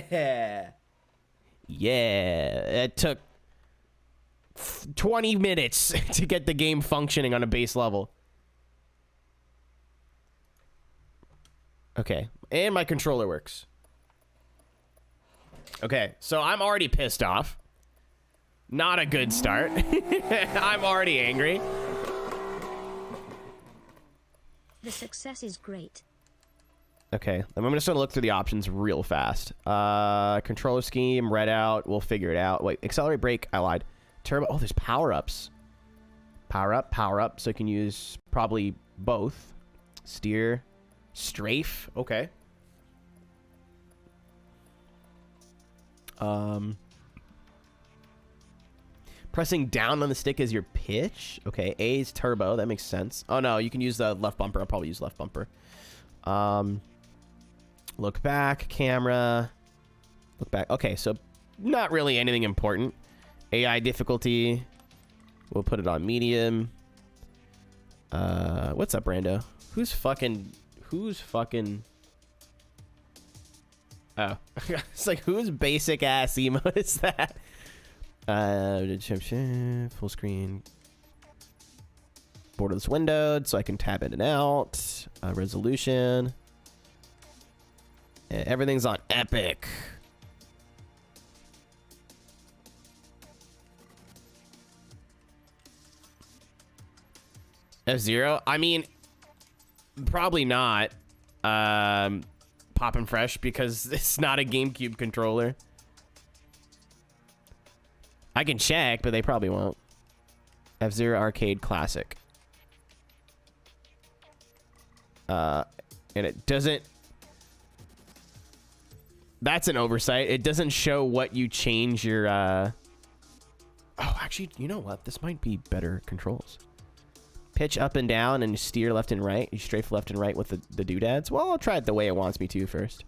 Yeah. Yeah. It took 20 minutes to get the game functioning on a base level. Okay. And my controller works. Okay. So I'm already pissed off. Not a good start. I'm already angry. The success is great. Okay, I'm just gonna look through the options real fast. Controller scheme, Redout, we'll figure it out. Wait, accelerate, brake, I lied. Turbo, oh, there's power-ups. Power up, so you can use probably both. Steer, strafe, okay. Pressing down on the stick is your pitch. Okay, A is turbo, that makes sense. Oh no, you can use the left bumper, I'll probably use left bumper. Look back, camera. Look back. Okay, so not really anything important. AI difficulty. We'll put it on medium. What's up, Brando? Who's fucking... Oh. It's like, whose basic ass emo is that? Full screen. Borderless windowed, so I can tab in and out. Resolution. Everything's on epic. F-Zero? I mean, probably not. Poppin' fresh because it's not a GameCube controller. I can check, but they probably won't. F-Zero Arcade Classic. And it doesn't... That's an oversight. It doesn't show what you change your... Oh, actually, you know what? This might be better controls. Pitch up and down and steer left and right. You strafe left and right with the doodads. Well, I'll try it the way it wants me to first.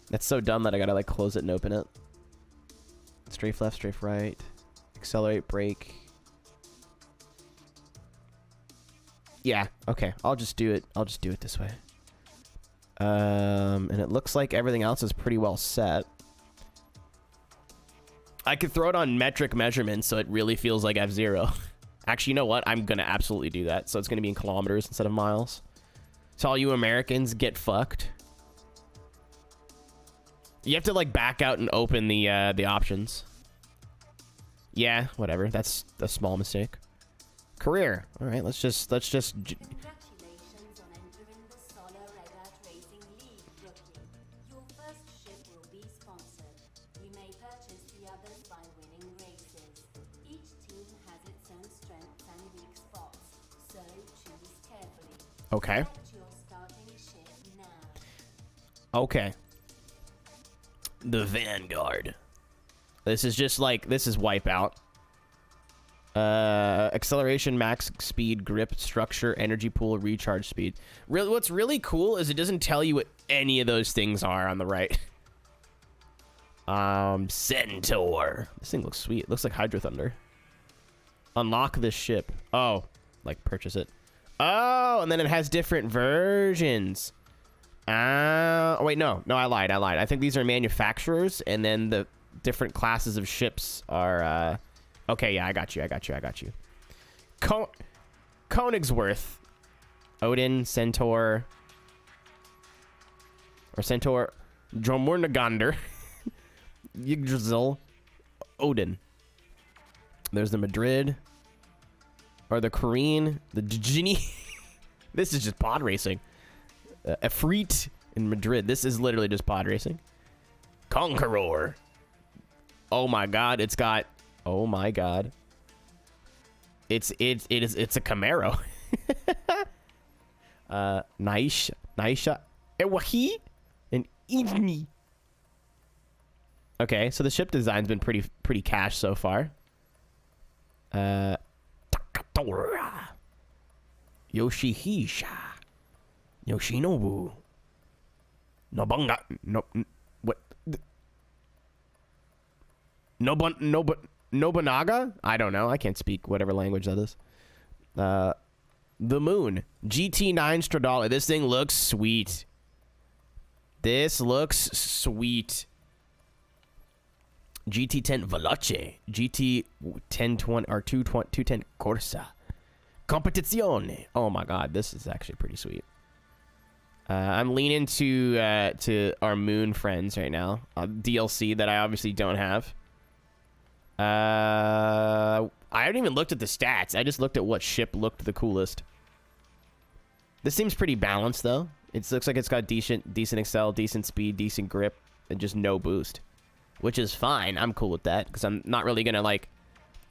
That's so dumb that I gotta, like, close it and open it. Strafe left, strafe right. Accelerate, brake. Yeah, okay. I'll just do it. I'll just do it this way. And it looks like everything else is pretty well set. I could throw it on metric measurements so it really feels like F-Zero. Actually, you know what? I'm gonna absolutely do that. So it's gonna be in kilometers instead of miles. So all you Americans get fucked. You have to like back out and open the options. Yeah, whatever. That's a small mistake. Career. All right, let's just. Congratulations on entering the Solar Redout Racing League, rookie. Your first ship will be sponsored. You may purchase the others by winning races. Each team has its own strengths and weak spots, so choose carefully. Okay. Select your starting ship now. Okay. The Vanguard. This is just like, this is Wipeout. Acceleration, max speed, grip, structure, energy pool, recharge speed. Really, what's really cool is it doesn't tell you what any of those things are on the right. Centaur. This thing looks sweet. It looks like Hydro Thunder. Unlock this ship. Oh, like purchase it. Oh, and then it has different versions. Oh, wait, no, I lied. I think these are manufacturers, and then the different classes of ships are, okay, yeah, I got you. Königsworth. Odin, Centaur. Or Centaur. Jormungandr. Yggdrasil. Odin. There's the Madrid. Or the Korean. The Genie. This is just pod racing. Efreet in Madrid. This is literally just pod racing. Conqueror. Oh my god, it's got... Oh my god. It's a Camaro. Naisha. Ewahi. And Ivni. Okay, so the ship design's been pretty cash so far. Takatora. Yoshihisha. Yoshinobu. Nobanga. No. What? Nobunaga? I don't know. I can't speak whatever language that is. The Moon. GT9 Stradale. This thing looks sweet. This looks sweet. GT10 Veloce, GT1020 or 210 Corsa, Competizione. Oh my god, this is actually pretty sweet. I'm leaning to our moon friends right now. DLC that I obviously don't have. I haven't even looked at the stats. I just looked at what ship looked the coolest. This seems pretty balanced though. It looks like it's got decent excel, decent speed, decent grip, and just no boost, which is fine. I'm cool with that because I'm not really gonna like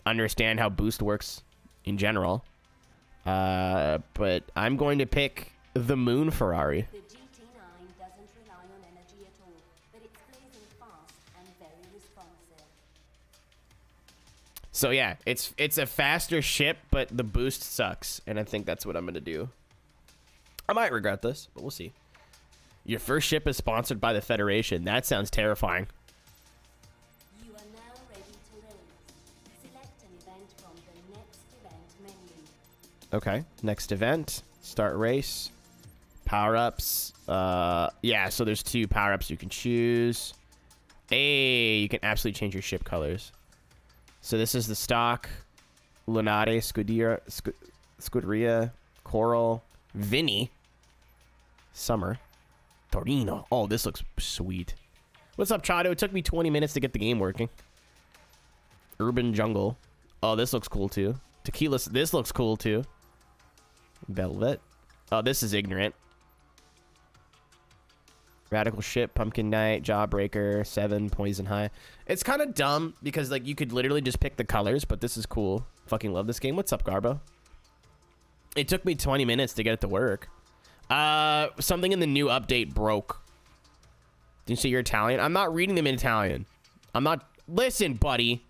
understand how boost works in general. But I'm going to pick the Moon Ferrari. The GT9 doesn't rely on energy at all, but it's blazing fast and very responsive. So yeah, it's a faster ship, but the boost sucks, and I think that's what I'm gonna do. I might regret this, but we'll see. Your first ship is sponsored by the Federation. That sounds terrifying. You are now ready to race. Select an event from the next event menu. Okay, next event, start race, power-ups. Yeah, so there's 2 power-ups you can choose. Hey, you can absolutely change your ship colors. So this is the stock, Lunare, Scuderia, Coral, Vinny, Summer, Torino. Oh, this looks sweet. What's up, Chado? It took me 20 minutes to get the game working. Urban Jungle. Oh, this looks cool too. Tequila. This looks cool too. Velvet. Oh, this is Ignorant. Radical Ship, Pumpkin Night, Jawbreaker, 7, Poison High. It's kind of dumb because like you could literally just pick the colors, but this is cool. Fucking love this game. What's up, Garbo? It took me 20 minutes to get it to work. Something in the new update broke. Did you say you're Italian? I'm not reading them in Italian. I'm not. Listen, buddy.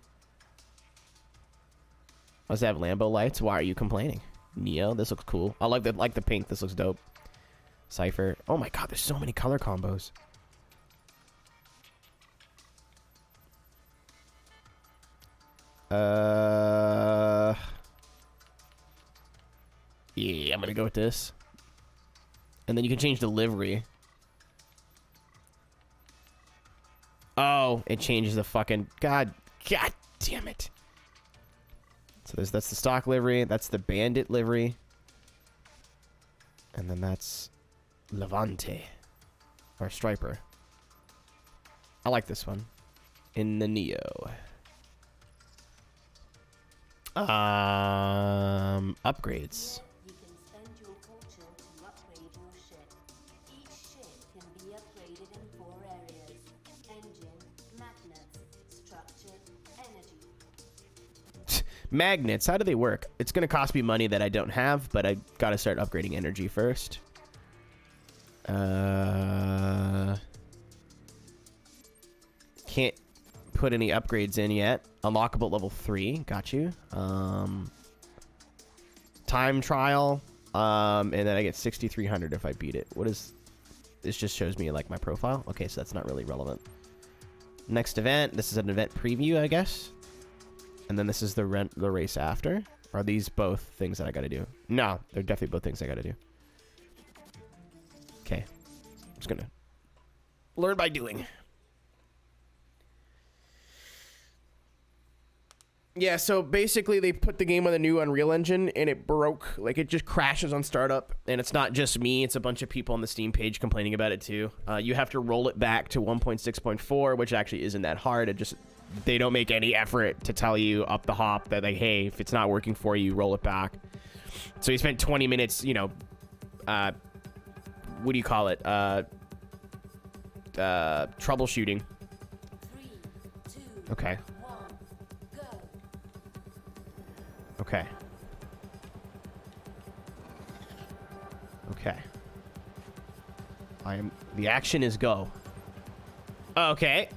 Does it have Lambo lights? Why are you complaining? Neo, this looks cool. I like the pink. This looks dope. Cypher. Oh my god, there's so many color combos. Yeah, I'm gonna go with this. And then you can change the livery. Oh, it changes the fucking... God damn it. So that's the stock livery. That's the bandit livery. And then that's Levante. Or Striper. I like this one. In the Neo. Upgrades. You can spend your culture to upgrade your ship. Each ship can be upgraded in 4 areas: engine, magnets, structure, energy. Magnets, how do they work? It's gonna cost me money that I don't have, but I gotta start upgrading energy first. Can't put any upgrades in yet. Unlockable level 3, got you. Time trial, and then I get 6,300 if I beat it. What is this? Just shows me like my profile. Okay, so that's not really relevant. Next event, this is an event preview, I guess. And then this is the race after. Are these both things that I gotta do? No, they're definitely both things I gotta do. Okay, I'm just gonna learn by doing. Yeah, so basically they put the game on the new Unreal Engine and it broke. Like, it just crashes on startup. And it's not just me, it's a bunch of people on the Steam page complaining about it too. You have to roll it back to 1.6.4, which actually isn't that hard. It just, they don't make any effort to tell you up the hop that like, hey, if it's not working for you, roll it back. So you spent 20 minutes, you know, what do you call it? Troubleshooting. 3, 2, Okay. 1, go. Okay. Okay. The action is go. Okay.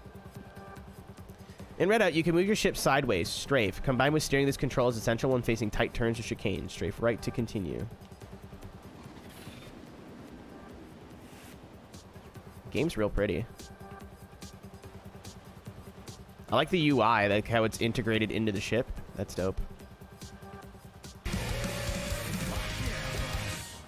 In Redout, you can move your ship sideways, strafe. Combined with steering, this control is essential when facing tight turns or chicanes. Strafe right to continue. Game's real pretty. I like the UI, like how it's integrated into the ship. That's dope.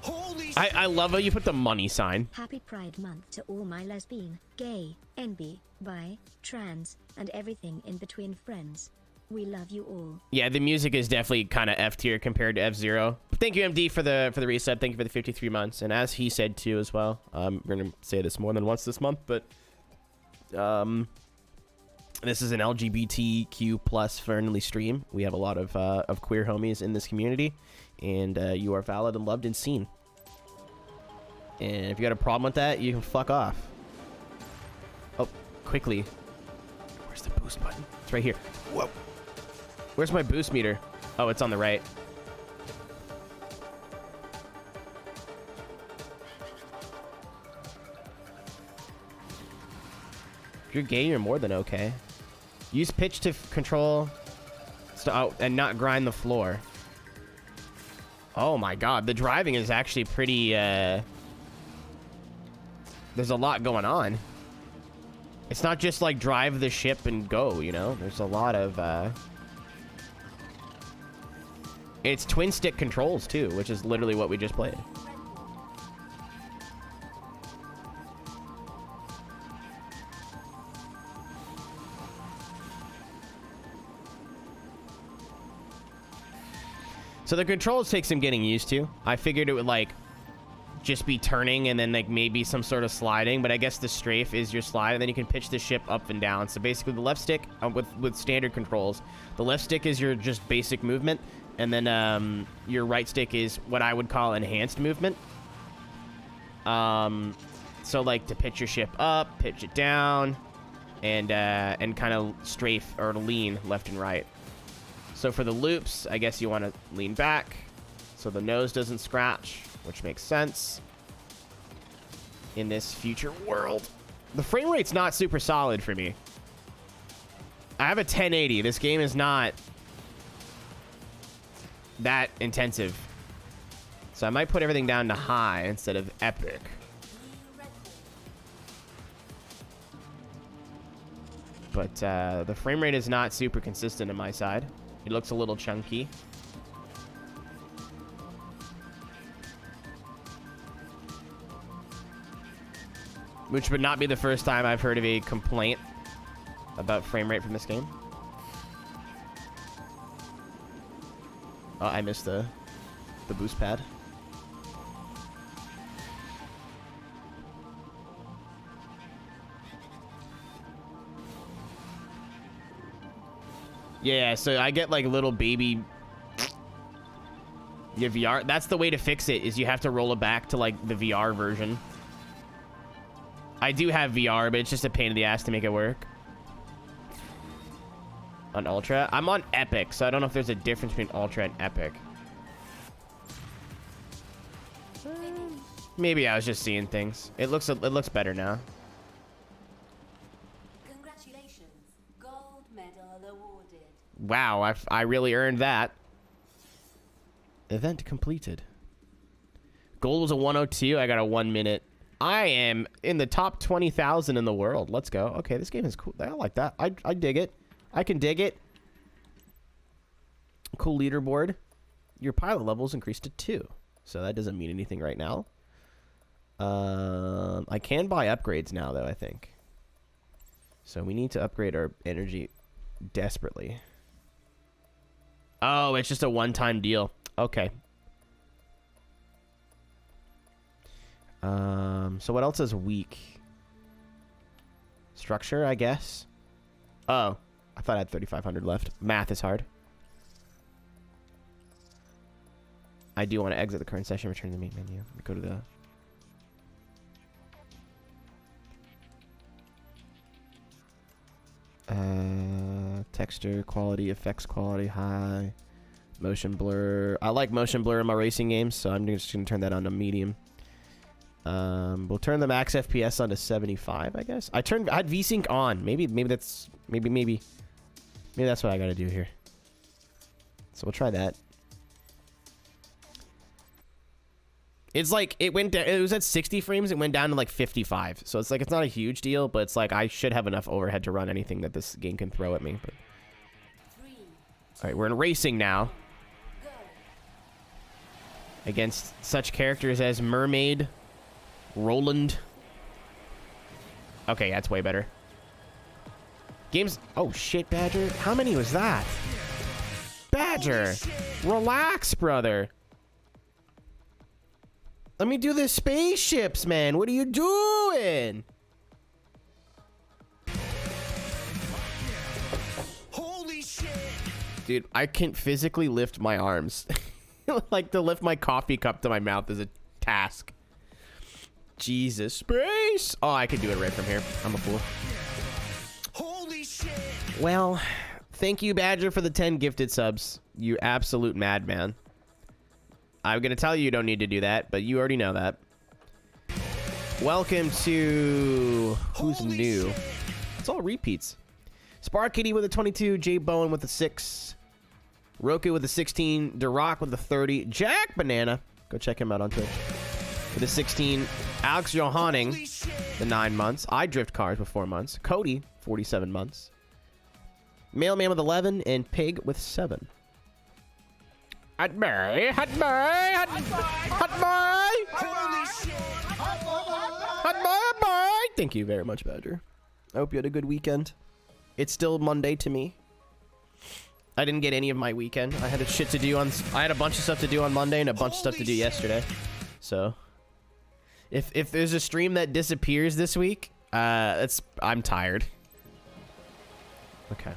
Holy I love how you put the money sign. Happy Pride Month to all my lesbian, gay, NB, bi, trans, and everything in between friends. We love you all. Yeah, the music is definitely kind of F tier compared to F-Zero. Thank you, MD, for the reset. Thank you for the 53 months. And as he said too as well, we're gonna say this more than once this month, but this is an LGBTQ plus friendly stream. We have a lot of queer homies in this community, and you are valid and loved and seen. And if you got a problem with that, you can fuck off. Oh, quickly. Where's the boost button? It's right here. Whoa. Where's my boost meter? Oh, it's on the right. If you're gay, you're more than okay. Use pitch to control and not grind the floor. Oh my god, the driving is actually pretty, there's a lot going on. It's not just like drive the ship and go, you know? There's a lot of, it's twin stick controls too, which is literally what we just played. So the controls take some getting used to. I figured it would like just be turning and then like maybe some sort of sliding, but I guess the strafe is your slide, and then you can pitch the ship up and down. So basically the left stick with standard controls, the left stick is your just basic movement, and then your right stick is what I would call enhanced movement. So like to pitch your ship up, pitch it down, and kind of strafe or lean left and right. So for the loops, I guess you want to lean back so the nose doesn't scratch, which makes sense in this future world. The frame rate's not super solid for me. I have a 1080. This game is not that intensive. So I might put everything down to high instead of epic. But the frame rate is not super consistent on my side. It looks a little chunky. Which would not be the first time I've heard of a complaint about frame rate from this game. Oh, I missed the boost pad. Yeah, so I get like little baby your VR. That's the way to fix it, is you have to roll it back to like the VR version. I do have VR, but it's just a pain in the ass to make it work. On Ultra? I'm on Epic, so I don't know if there's a difference between Ultra and Epic. Maybe I was just seeing things. It looks better now. Congratulations. Gold medal awarded. Wow, I really earned that. Event completed. Gold was a 102. I got a 1 minute. I am in the top 20,000 in the world. Let's go. Okay, this game is cool. I like that. I dig it. I can dig it. Cool leaderboard. Your pilot levels increased to 2. So that doesn't mean anything right now. I can buy upgrades now, though, I think. So we need to upgrade our energy desperately. Oh, it's just a one-time deal. Okay. So what else is weak? Structure, I guess. Oh, I thought I had 3,500 left. Math is hard. I do want to exit the current session, return to the main menu. Go to the texture quality, effects quality, high, motion blur. I like motion blur in my racing games, so I'm just gonna turn that on to medium. We'll turn the max FPS on to 75, I guess. I had VSync on. Maybe that's what I gotta do here. So we'll try that. It's like it was at 60 frames, it went down to like 55. So it's like it's not a huge deal, but it's like I should have enough overhead to run anything that this game can throw at me. But all right, we're in racing now. against such characters as Mermaid, Roland. Okay, that's way better. Games. Oh shit, Badger. How many was that? Badger, relax, brother. Let me do the spaceships, man. What are you doing? Holy shit! Dude, I can't physically lift my arms. Like, to lift my coffee cup to my mouth is a task. Jesus. Space! Oh, I can do it right from here. I'm a fool. Holy shit! Well, thank you, Badger, for the 10 gifted subs. You absolute madman. I'm going to tell you don't need to do that, but you already know that. Welcome to... Who's Holy new? shit. It's all repeats. Spark Kitty with a 22. J Bowen with a 6. Roku with a 16. Duroc with a 30. Jack Banana. Go check him out on Twitch. With a 16. Alex Johanning, Holy shit! the 9 months. I Drift Cars with 4 months. Cody, 47 months. Mailman with 11. And Pig with 7. Hotboy, Hotboy, Hotboy, Holy shit! Hotboy. Thank you very much, Badger. I hope you had a good weekend. It's still Monday to me. I didn't get any of my weekend. I had a shit to do on. I had a bunch of stuff to do on Monday and a bunch of stuff to do yesterday. So, if there's a stream that disappears this week, I'm tired. Okay.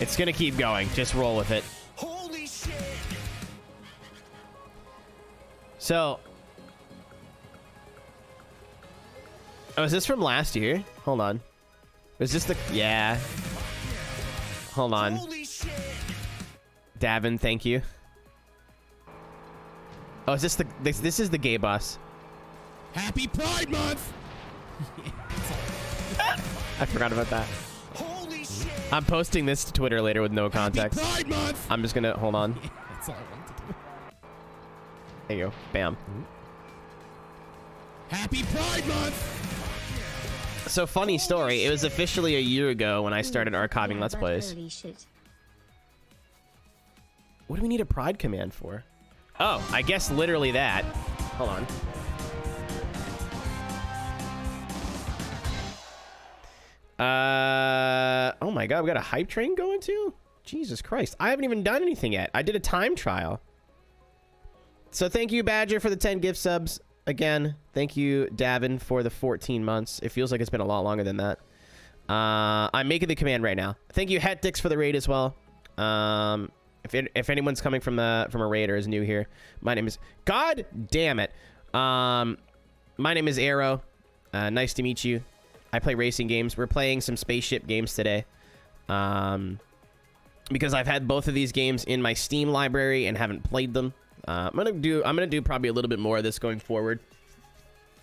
It's gonna keep going. Just roll with it. Holy shit! So, oh, is this from last year? Hold on. Was this the... Yeah. Hold on. Holy shit! Davin, thank you. Oh, is this the... This is the gay boss. Happy Pride Month! I forgot about that. Holy shit! I'm posting this to Twitter later with no context. Happy Pride Month! I'm just gonna... Hold on. That's all I want to do. There you go. Bam. Happy Pride Month! So, funny story. It was officially a year ago when I started archiving Let's Plays. Holy shit. What do we need a pride command for? Oh, I guess literally that. Hold on. Oh my god, we got a hype train going too? Jesus Christ. I haven't even done anything yet. I did a time trial. So thank you, Badger, for the 10 gift subs. Again, thank you, Davin, for the 14 months. It feels like it's been a lot longer than that. I'm making the command right now. Thank you, Hetdix, for the raid as well. If anyone's coming from a raid or is new here, my name is... God damn it. My name is Aero. Nice to meet you. I play racing games. We're playing some spaceship games today. Because I've had both of these games in my Steam library and haven't played them. I'm gonna do probably a little bit more of this going forward,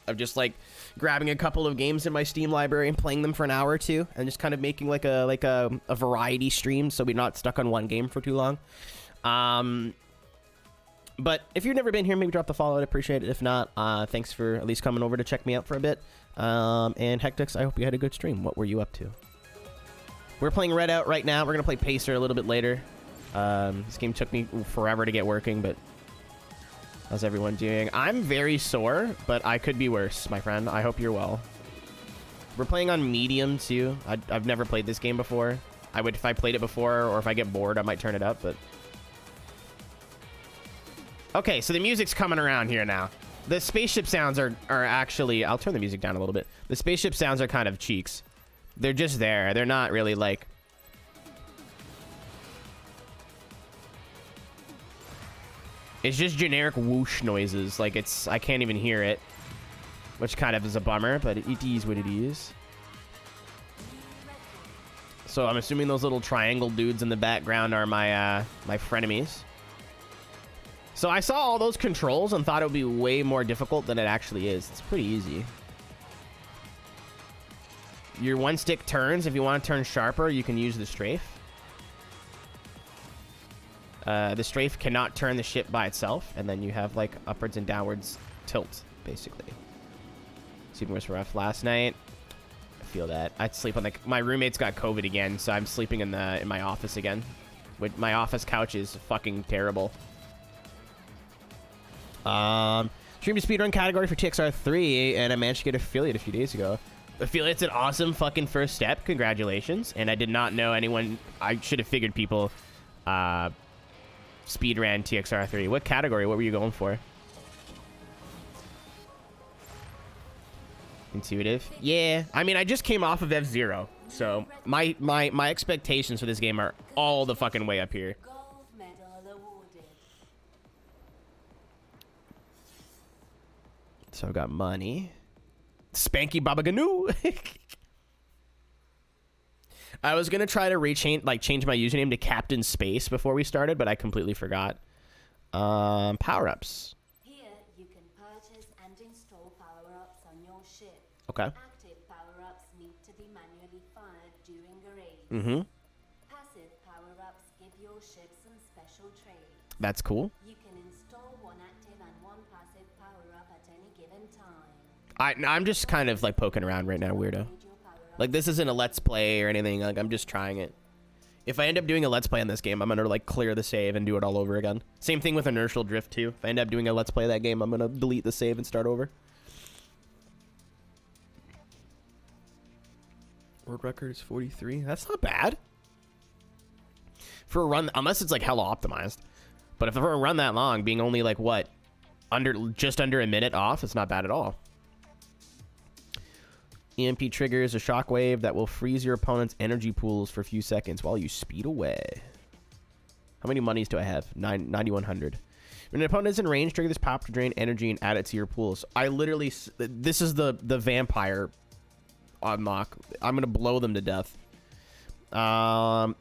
of just like grabbing a couple of games in my Steam library and playing them for an hour or two, and just kind of making like a variety stream, so we're not stuck on one game for too long. But if you've never been here, maybe drop the follow. I'd appreciate it. If not, thanks for at least coming over to check me out for a bit. And Hectix, I hope you had a good stream. What were you up to? We're playing Redout right now. We're gonna play Pacer a little bit later. This game took me forever to get working, but how's everyone doing? I'm very sore, but I could be worse, my friend. I hope you're well. We're playing on medium, too. I've never played this game before. I would, if I played it before, or if I get bored, I might turn it up, but... Okay, so the music's coming around here now. The spaceship sounds are actually... I'll turn the music down a little bit. The spaceship sounds are kind of cheeks. They're just there. They're not really, like... It's just generic whoosh noises. Like, it's... I can't even hear it. Which kind of is a bummer, but it is what it is. So I'm assuming those little triangle dudes in the background are my my frenemies. So I saw all those controls and thought it would be way more difficult than it actually is. It's pretty easy. Your one stick turns. If you want to turn sharper, you can use the strafe. The strafe cannot turn the ship by itself, and then you have like upwards and downwards tilt, basically. Sleeping was rough last night. I feel that. I'd sleep on my roommate's got COVID again, so I'm sleeping in my office again. My office couch is fucking terrible. Streamed a speedrun category for TXR3, and I managed to get affiliate a few days ago. Affiliate's an awesome fucking first step. Congratulations. And I did not know anyone. I should have figured people speedran TXR3. What category? What were you going for? Intuitive? Yeah. I mean, I just came off of F-Zero. So my expectations for this game are all the fucking way up here. Gold medal awarded. So I've got money. Spanky Baba Ganu. I was gonna try to change my username to Captain Space before we started, but I completely forgot. Power-ups. Here you can purchase and install power-ups on your ship. Okay. Active power-ups need to be manually fired during a raid. Mm-hmm. Passive power-ups give your ship some special traits. That's cool. You can install one active and one passive power-up at any given time. I'm just kind of like poking around right now, weirdo. Need your power-up. Like, this isn't a let's play or anything. Like, I'm just trying it. If I end up doing a let's play on this game, I'm gonna like clear the save and do it all over again. Same thing with Inertial Drift too. If I end up doing a let's play of that game, I'm gonna delete the save and start over. World record is 43. That's not bad for a run, unless it's like hella optimized. But if for a run that long, being only like what, just under a minute off, it's not bad at all. Emp Trigger is a shockwave that will freeze your opponent's energy pools for a few seconds while you speed away. How many monies do I have? 9,100. When an opponent is in range, trigger this pop to drain energy and add it to your pools. I literally, this is the vampire unlock. I'm gonna blow them to death. Epis.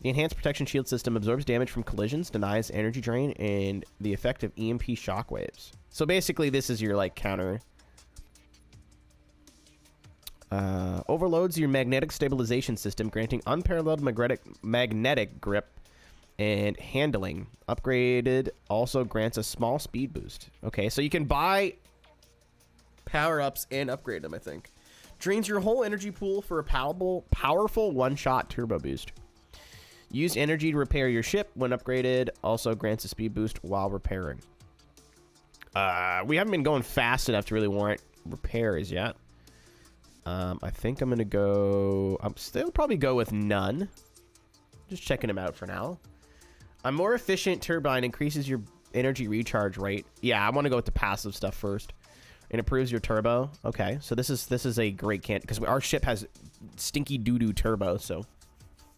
The enhanced protection shield system absorbs damage from collisions, denies energy drain, and the effect of EMP shockwaves. So basically, this is your like counter. Overloads your magnetic stabilization system, granting unparalleled magnetic grip and handling. Upgraded also grants a small speed boost. Okay, so you can buy power-ups and upgrade them, I think. Drains your whole energy pool for a powerful one-shot turbo boost. Use energy to repair your ship when upgraded. Also grants a speed boost while repairing. We haven't been going fast enough to really warrant repairs yet. I think I'm gonna go. I'm still probably go with none. Just checking them out for now. A more efficient turbine increases your energy recharge rate. Yeah, I want to go with the passive stuff first. It improves your turbo. Okay, so this is a great candidate because our ship has stinky doo-doo turbo. So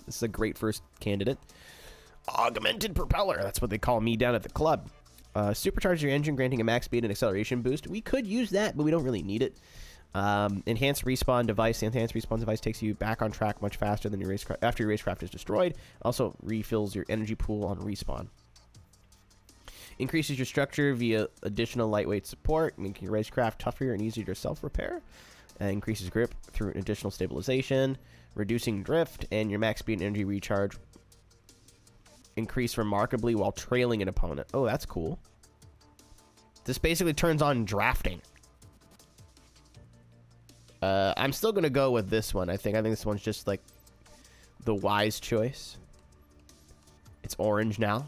this is a great first candidate. Augmented propeller. That's what they call me down at the club. Supercharge your engine, granting a max speed and acceleration boost. We could use that, but we don't really need it. Enhanced respawn device. The enhanced respawn device takes you back on track much faster than your racecraft after your racecraft is destroyed. Also refills your energy pool on respawn. Increases your structure via additional lightweight support, making your racecraft tougher and easier to self-repair. Increases grip through additional stabilization, reducing drift, and your max speed and energy recharge increase remarkably while trailing an opponent. Oh, that's cool. This basically turns on drafting. I'm still gonna go with this one. I think this one's just like the wise choice. It's orange now,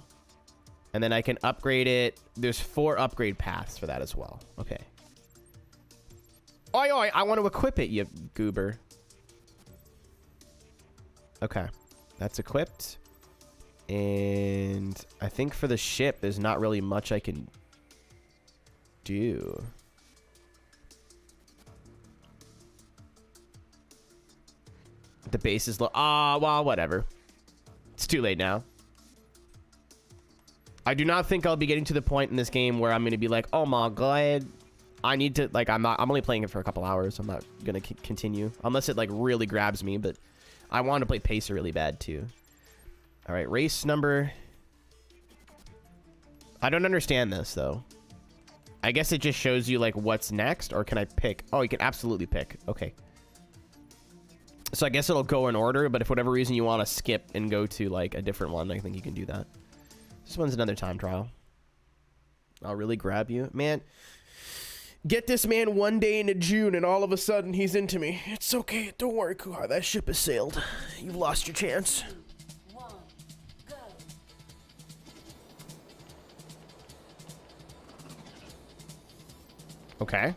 and then I can upgrade it. There's 4 upgrade paths for that as well. Okay. Oi, oi! I want to equip it, you goober. Okay, that's equipped, and I think for the ship, there's not really much I can do. The base is low. Well, whatever. It's too late now. I do not think I'll be getting to the point in this game where I'm going to be like, oh my god, I need to, like, I'm only playing it for a couple hours. I'm not going to continue unless it like really grabs me, but I want to play Pacer really bad too. All right, race number. I don't understand this though. I guess it just shows you like what's next, or can I pick? Oh, you can absolutely pick. Okay. So I guess it'll go in order, but if for whatever reason you want to skip and go to like a different one, I think you can do that. This one's another time trial. I'll really grab you. Man, get this man one day into June and all of a sudden he's into me. It's okay. Don't worry, Kuhar. That ship has sailed. You've lost your chance. 1, go. Okay.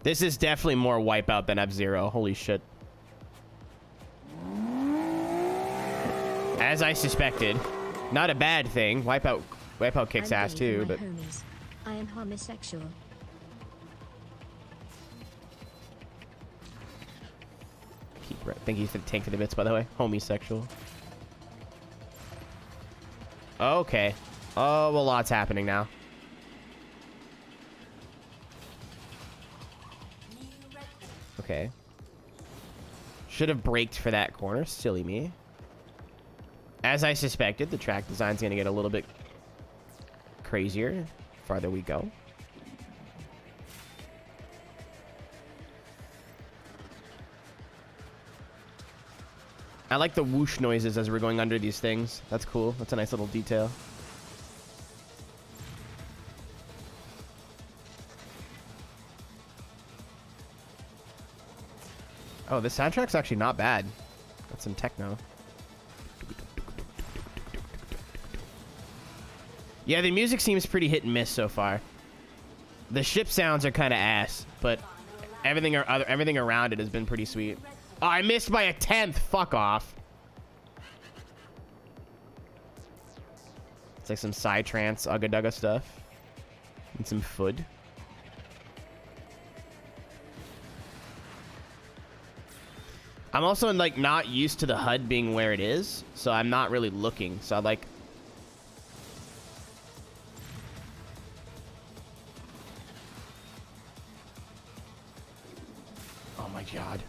This is definitely more Wipeout than F-Zero. Holy shit. As I suspected. Not a bad thing. Wipeout kicks I'm ass gay too, for my but... homies. I am homosexual. Thank you for the tank for the bits, by the way. Homosexual. Okay. Oh, well, lots happening now. Okay. Should have braked for that corner. Silly me. As I suspected, the track design's going to get a little bit crazier the farther we go. I like the whoosh noises as we're going under these things. That's cool. That's a nice little detail. Oh, the soundtrack's actually not bad. Got some techno. Yeah, the music seems pretty hit and miss so far. The ship sounds are kind of ass, but everything around it has been pretty sweet. Oh, I missed by a 10th. Fuck off. It's like some Psytrance, Ugga Dugga stuff. And some FUD. I'm also like not used to the HUD being where it is, so I'm not really looking. So I like... Oh my god.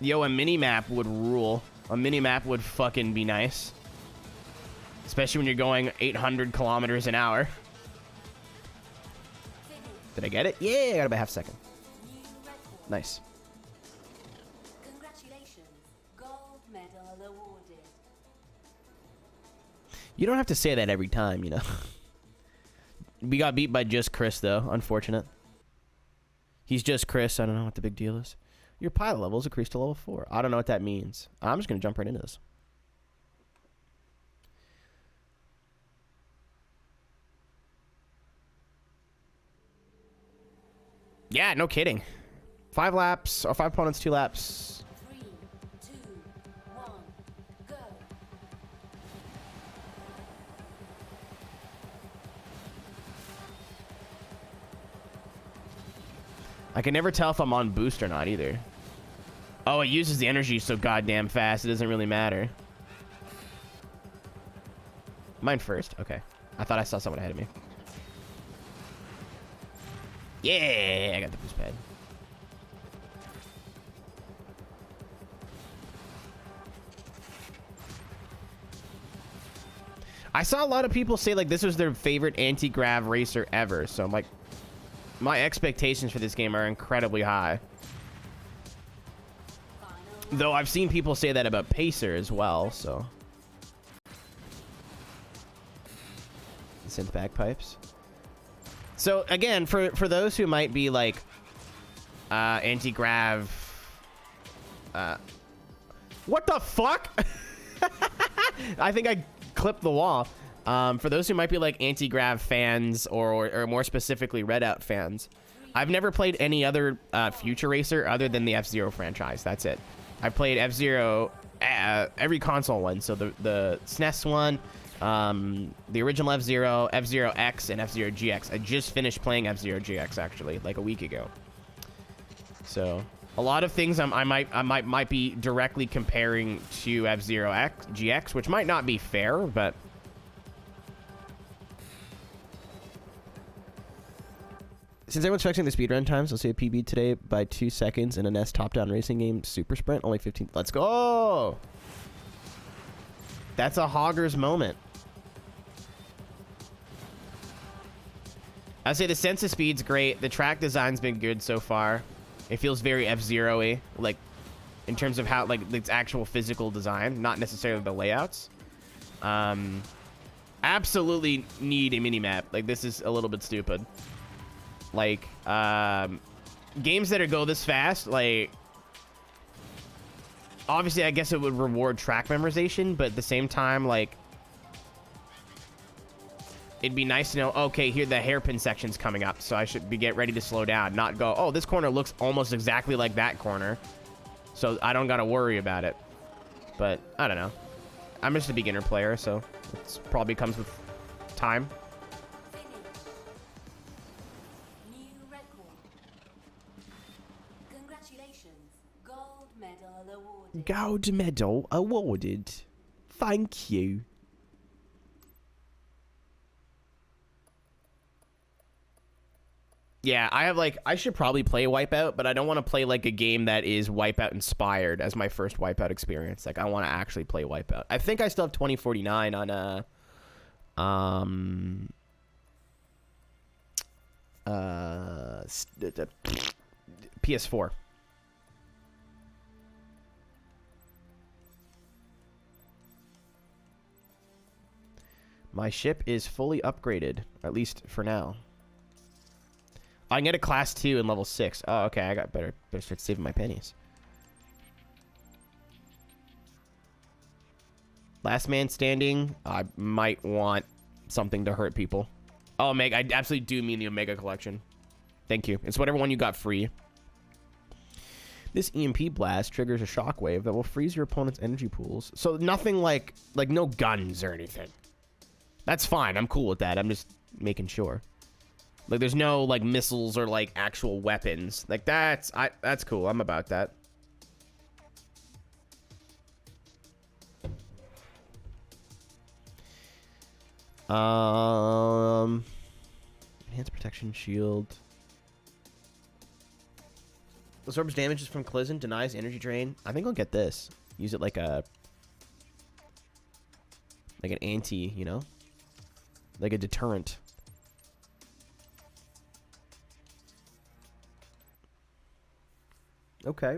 Yo, a mini-map would rule. A mini-map would fucking be nice. Especially when you're going 800 kilometers an hour. Did I get it? Yeah, I got about half a second. Nice. Congratulations. Gold medal awarded. You don't have to say that every time, you know. We got beat by just Chris, though. Unfortunate. He's just Chris. I don't know what the big deal is. Your pilot level is increased to level 4. I don't know what that means. I'm just going to jump right into this. Yeah, no kidding. 5 laps, or 5 opponents, 2 laps. 3, 2, 1, go. I can never tell if I'm on boost or not either. Oh, it uses the energy so goddamn fast. It doesn't really matter. Mine first. Okay. I thought I saw someone ahead of me. Yeah, I got the boost pad. I saw a lot of people say like this was their favorite anti-grav racer ever. So I'm like, my expectations for this game are incredibly high. Though I've seen people say that about Pacer as well, so. Synth bagpipes. So again, for those who might be like anti-grav, what the fuck? I think I clipped the wall. For those who might be like anti-grav fans or more specifically Redout fans, I've never played any other Future Racer other than the F-Zero franchise. That's it. I've played F-Zero every console one. So the SNES one, the original F-Zero, F-Zero X, and F-Zero GX. I just finished playing F-Zero GX actually, like a week ago. So a lot of things I might be directly comparing to F-Zero X GX, which might not be fair, but since everyone's checking the speedrun times, I'll say a PB today by 2 seconds in a NES top-down racing game, Super Sprint, only 15. Let's go! That's a Hogger's moment. I'd say the sense of speed's great. The track design's been good so far. It feels very F-Zero-y, like, in terms of how, like, its actual physical design, not necessarily the layouts. Absolutely need a mini-map. Like, this is a little bit stupid. Like, games that go this fast, like, obviously I guess it would reward track memorization, but at the same time, like, it'd be nice to know, okay, here the hairpin section's coming up, so I should get ready to slow down, not go, oh, this corner looks almost exactly like that corner, so I don't gotta worry about it. But I don't know. I'm just a beginner player, so it probably comes with time. New record. Congratulations. Gold medal awarded. Gold medal awarded. Thank you. Yeah, I should probably play Wipeout, but I don't want to play like a game that is Wipeout inspired as my first Wipeout experience. Like, I want to actually play Wipeout. I think I still have 2049 on PS4. My ship is fully upgraded, at least for now. I can get a class 2 and level 6. Oh, okay. I got better start saving my pennies. Last man standing. I might want something to hurt people. Oh, Omega. I absolutely do mean the Omega collection. Thank you. It's whatever one you got free. This EMP blast triggers a shockwave that will freeze your opponent's energy pools. So nothing like no guns or anything. That's fine. I'm cool with that. I'm just making sure. Like, there's no, like, missiles or, like, actual weapons. Like, that's cool. I'm about that. Enhanced protection shield. Absorbs damages from collision, denies energy drain. I think I'll get this. Use it like an anti, you know? Like a deterrent. Okay.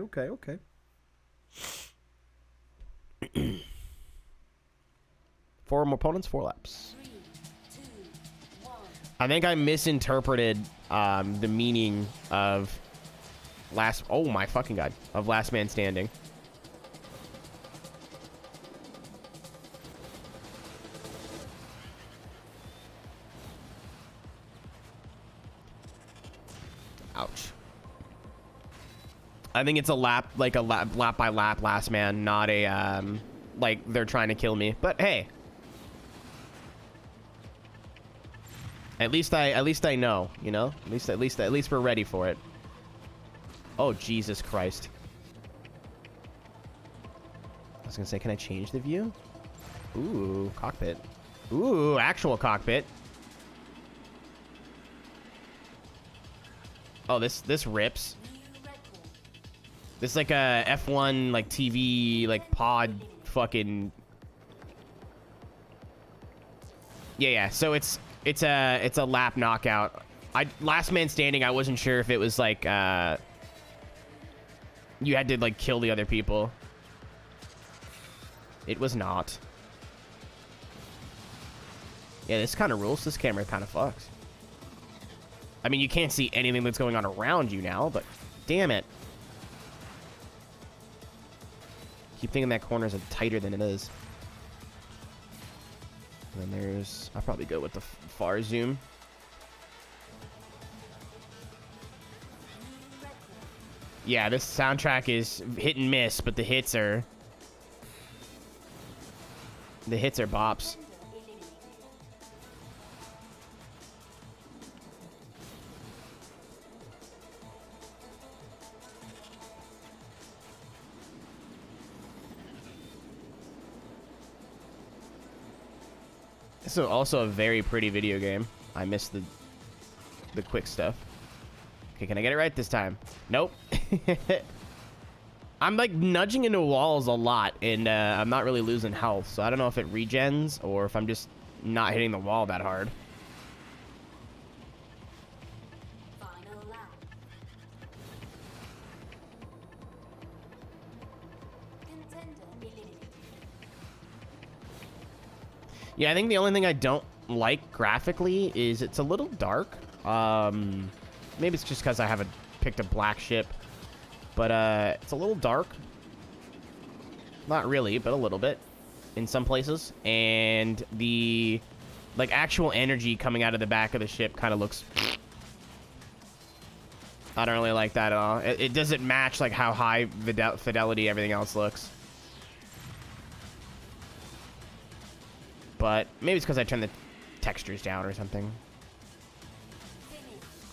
4 more opponents, 4 laps. 3, 2, 1. I think I misinterpreted the meaning of oh my fucking god, of last man standing. Ouch. I think it's a lap by lap last man, not a like they're trying to kill me. But hey, at least I know, you know. At least we're ready for it. Oh Jesus Christ! I was gonna say, can I change the view? Ooh, cockpit. Ooh, actual cockpit. Oh, this rips. This is like a F1 like TV like pod fucking. Yeah. So it's a lap knockout. Last man standing. I wasn't sure if it was like you had to like kill the other people. It was not. Yeah, this kind of rules. This camera kind of fucks. I mean, you can't see anything that's going on around you now, but damn it. Keep thinking that corner is tighter than it is. And then there's... I'll probably go with the far zoom. Yeah, this soundtrack is hit and miss, but the hits are... The hits are bops. This is also a very pretty video game. I missed the quick stuff. Okay, can I get it right this time? Nope. I'm like nudging into walls a lot, and I'm not really losing health, so I don't know if it regens or if I'm just not hitting the wall that hard. Final lap. Contender eliminated. Yeah, I think the only thing I don't like graphically is it's a little dark. Maybe it's just because I have a picked a black ship. But it's a little dark. Not really, but a little bit in some places. And the like actual energy coming out of the back of the ship kind of looks... I don't really like that at all. It doesn't match like how high fidelity everything else looks. But maybe it's because I turned the textures down or something.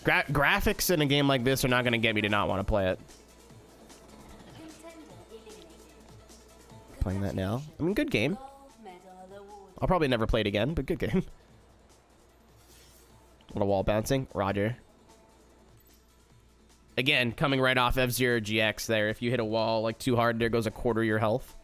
Graphics in a game like this are not going to get me to not want to play it. Playing that now. I mean, good game. I'll probably never play it again, but good game. What a wall bouncing. Roger. Again, coming right off F-Zero GX there. If you hit a wall like too hard, there goes a quarter of your health.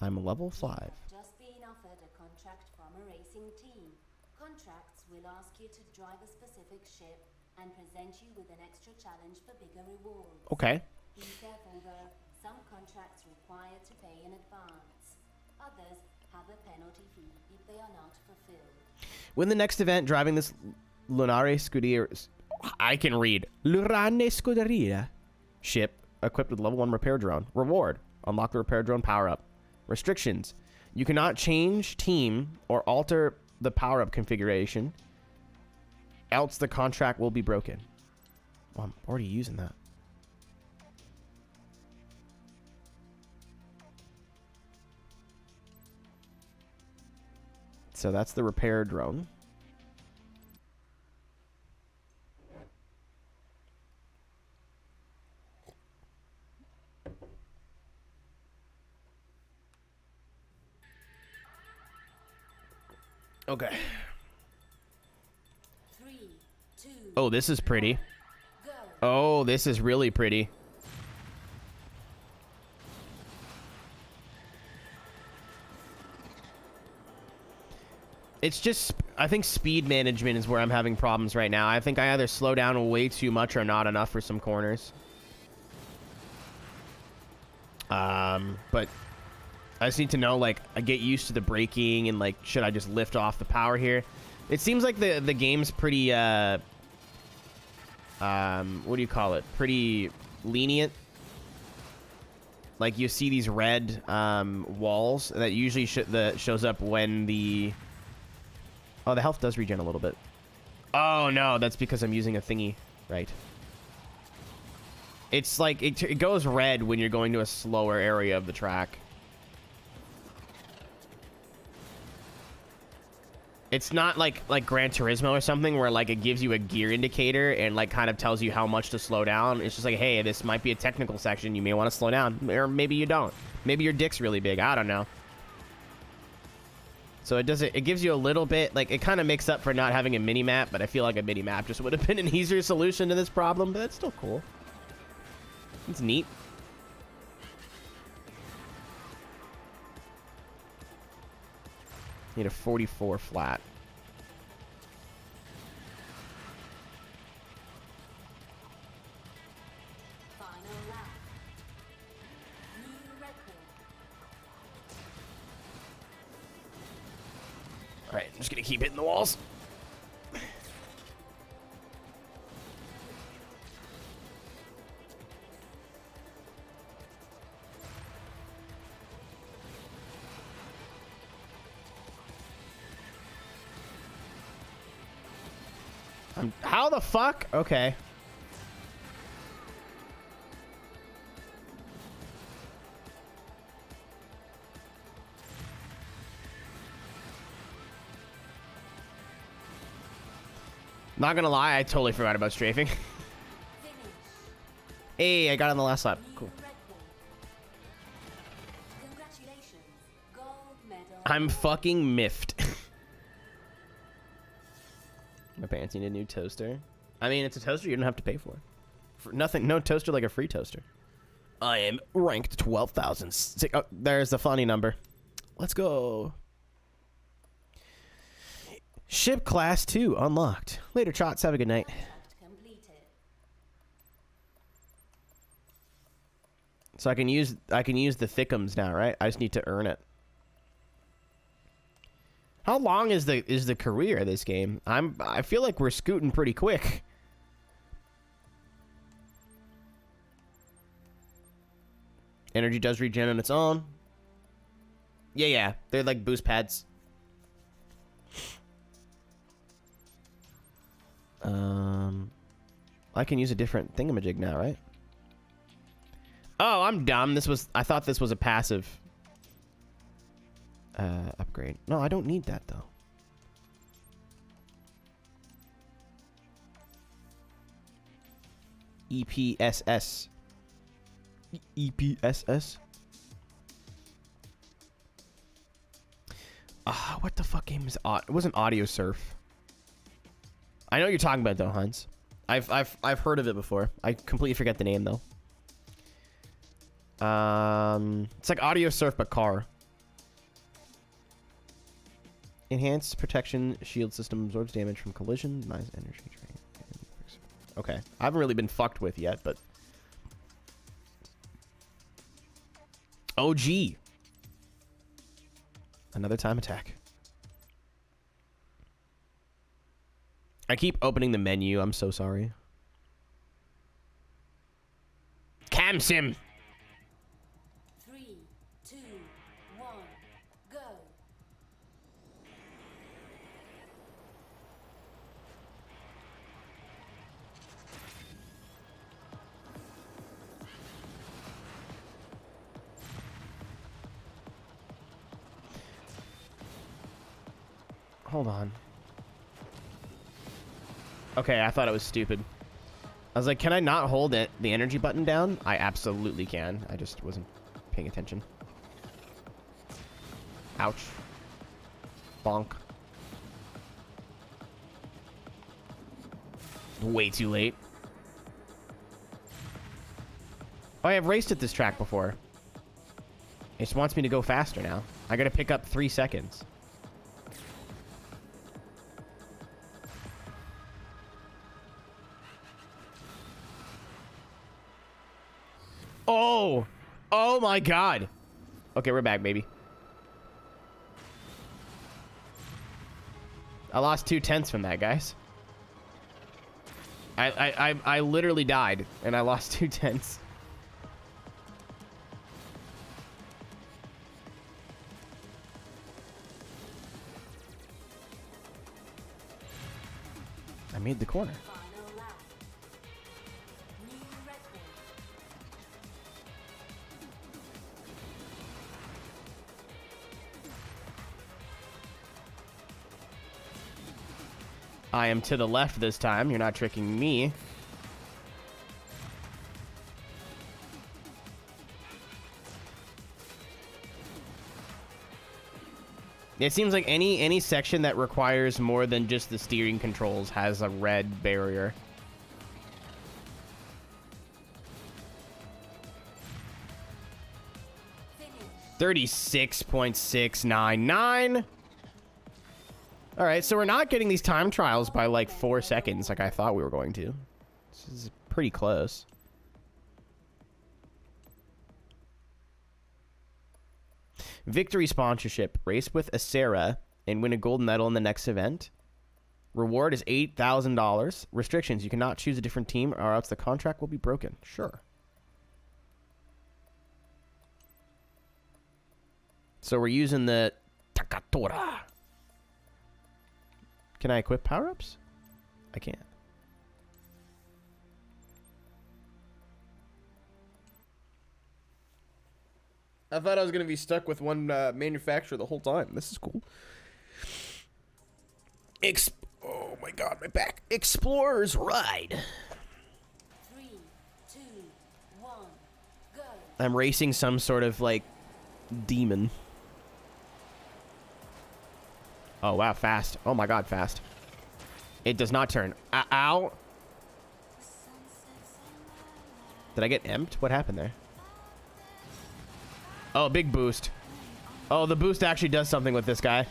I'm a level 5. Just been offered a contract from a racing team. Contracts will ask you to drive a specific ship and present you with an extra challenge for bigger rewards. Okay. Be careful though, some contracts require to pay in advance. Others have a penalty fee if they are not fulfilled. Win the next event driving this Lunare Scuderia. I can read. Lunare Scuderia ship equipped with level 1 repair drone. Reward. Unlock the repair drone power-up. Restrictions. You cannot change team or alter the power-up configuration, else the contract will be broken. Well, I'm already using that. So that's the repair drone. Okay. 3, 2, Oh, this is pretty. go. Oh, this is really pretty. It's just, I think speed management is where I'm having problems right now. I think I either slow down way too much or not enough for some corners. But I just need to know, like, I get used to the braking and, like, should I just lift off the power here? It seems like the game's pretty, what do you call it? Pretty lenient. Like, you see these red, walls that usually shows up when the... Oh, the health does regen a little bit. Oh, no, that's because I'm using a thingy. Right. It's like, it goes red when you're going to a slower area of the track. It's not like Gran Turismo or something where, like, it gives you a gear indicator and, like, kind of tells you how much to slow down. It's just like, hey, this might be a technical section. You may want to slow down. Or maybe you don't. Maybe your dick's really big. I don't know. So it gives you a little bit, like, it kind of makes up for not having a mini-map, but I feel like a mini-map just would have been an easier solution to this problem, but it's still cool. It's neat. Need a 44 flat. Final lap. New record. Alright, I'm just gonna keep hitting the walls. How the fuck? Okay. Not gonna lie, I totally forgot about strafing. Finish. Hey, I got on the last lap. Cool. New record. Congratulations. Gold medal. I'm fucking miffed. My parents need a new toaster. I mean, it's a toaster you don't have to pay for. For nothing, no toaster like a free toaster. I am ranked 12,000. Oh, there's the funny number. Let's go. Ship class 2 unlocked. Later, Chots. Have a good night. Contract completed. So I can use the thickums now, right? I just need to earn it. How long is the career of this game? I feel like we're scooting pretty quick. Energy does regen on its own. Yeah. They're like boost pads. I can use a different thingamajig now, right? Oh, I'm dumb. I thought this was a passive upgrade. No, I don't need that though. EPSS. EPSS. What the fuck game is it wasn't Audio Surf. I know what you're talking about though, Hans. I've heard of it before. I completely forget the name though. It's like Audio Surf but car. Enhanced protection shield system absorbs damage from collision. Nice energy drain. Okay, I haven't really been fucked with yet, but OG. Another time attack. I keep opening the menu. I'm so sorry. Cam sim. 3, 2, 1, go. Hold on. Okay, I thought it was stupid. I was like, can I not hold the energy button down? I absolutely can. I just wasn't paying attention. Ouch. Bonk. Way too late. Oh, I have raced at this track before. It just wants me to go faster now. I gotta pick up 3 seconds. Oh! Oh my god! Okay, we're back, baby. I lost 2/10 from that, guys. I literally died, and I lost 2/10. I made the corner. Final lap. New record. I am to the left this time. You're not tricking me. It seems like any section that requires more than just the steering controls has a red barrier. Finish. 36.699. All right, so we're not getting these time trials by like 4 seconds like I thought we were going to. This is pretty close. Victory sponsorship. Race with Acera and win a gold medal in the next event. Reward is $8,000. Restrictions. You cannot choose a different team or else the contract will be broken. Sure. So we're using the Takatora. Can I equip power-ups? I can't. I thought I was going to be stuck with one manufacturer the whole time. This is cool. Oh my god, my back. Explorer's Ride. 3, 2, 1, go. I'm racing some sort of, like, demon. Oh, wow, fast. Oh my god, fast. It does not turn. Ow. Did I get emped? What happened there? Oh, big boost. Oh, the boost actually does something with this guy.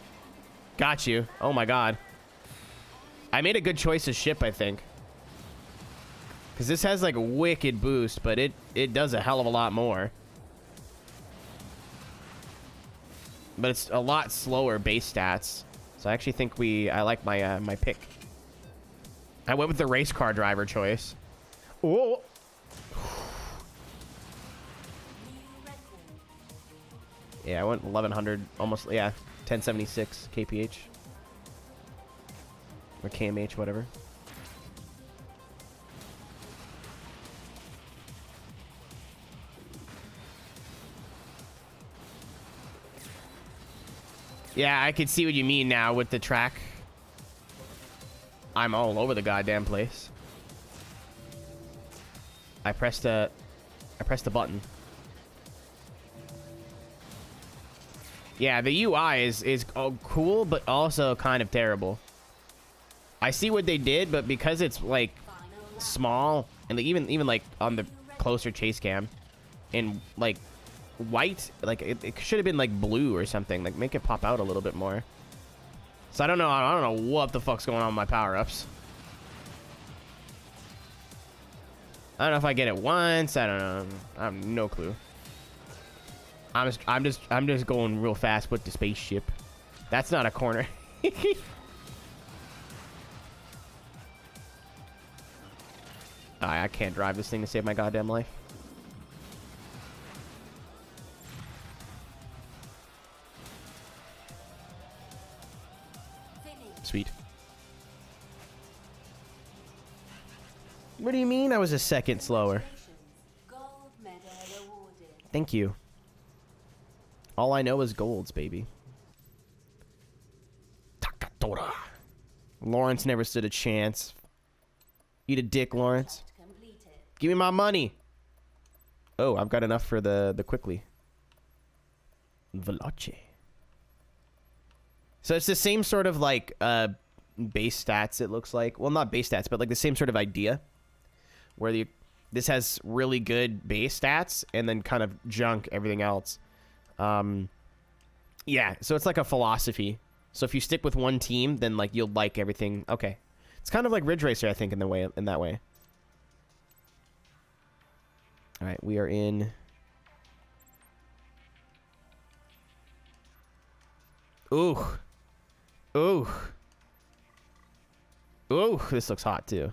Got you. Oh my god. I made a good choice of ship, I think. Because this has like a wicked boost, but it does a hell of a lot more. But it's a lot slower base stats. So I actually think I like my my pick. I went with the race car driver choice. Oh. Yeah, I went 1100, almost, yeah, 1076 kph. Or kmh, whatever. Yeah, I can see what you mean now with the track. I'm all over the goddamn place. I pressed the button. Yeah, the UI is cool, but also kind of terrible. I see what they did, but because it's like small and like, even like on the closer chase cam and like white, like it should have been like blue or something, like make it pop out a little bit more. So I don't know what the fuck's going on with my power-ups. I don't know if I get it once. I don't know. I have no clue. I'm just going real fast with the spaceship. That's not a corner. I can't drive this thing to save my goddamn life. Sweet. What do you mean I was a second slower? Gold medal awarded. Thank you. All I know is golds, baby. Takatora. Lawrence never stood a chance. Eat a dick, Lawrence. Completed. Give me my money. Oh, I've got enough for the quickly. Veloce. So it's the same sort of like base stats, it looks like. Well, not base stats, but like the same sort of idea. Where this has really good base stats and then kind of junk everything else. Yeah, so it's like a philosophy. So if you stick with one team, then like you'll like everything. Okay. It's kind of like Ridge Racer, I think, in that way. All right, we are in. Ooh. Ooh. Ooh, this looks hot too.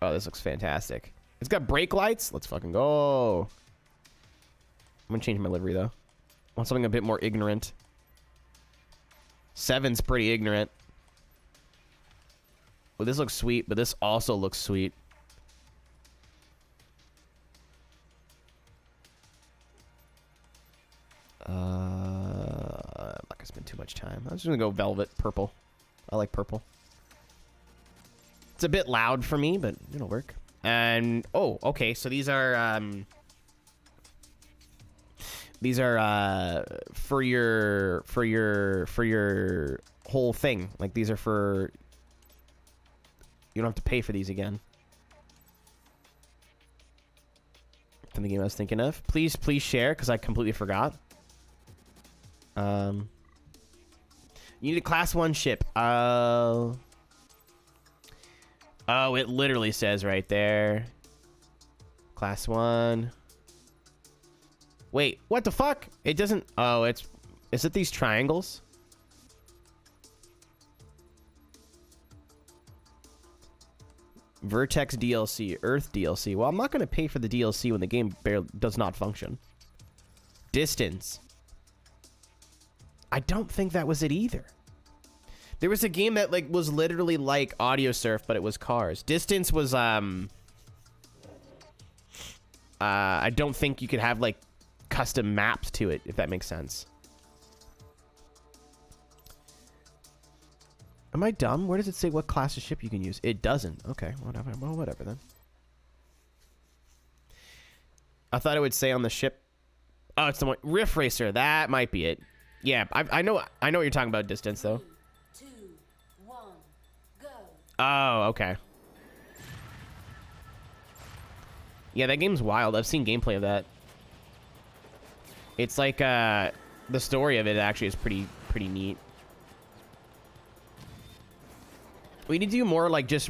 Oh, this looks fantastic. It's got brake lights. Let's fucking go. I'm gonna change my livery though. I want something a bit more ignorant. 7's pretty ignorant. Well, this looks sweet, but this also looks sweet. I'm not gonna spend too much time. I'm just gonna go velvet purple. I like purple. It's a bit loud for me, but it'll work. And oh, okay. So these are for your whole thing. Like these are for. You don't have to pay for these again. From the game I was thinking of. Please share because I completely forgot. You need a class 1 ship. Oh, it literally says right there. Class 1. Wait, what the fuck? It doesn't. Oh, is it these triangles? Vertex DLC, Earth DLC. Well, I'm not going to pay for the DLC when the game barely does not function. Distance. I don't think that was it either. There was a game that like was literally like Audio Surf, but it was cars. Distance was I don't think you could have like custom maps to it, if that makes sense. Am I dumb? Where does it say what class of ship you can use? It doesn't. Okay, whatever. Well, whatever then. I thought it would say on the ship. Oh, it's the one. Riff Racer. That might be it. Yeah, I know what you're talking about. Distance though. 2, 1, go. Oh, okay. Yeah, that game's wild. I've seen gameplay of that. It's like the story of it actually is pretty neat. We need to do more like just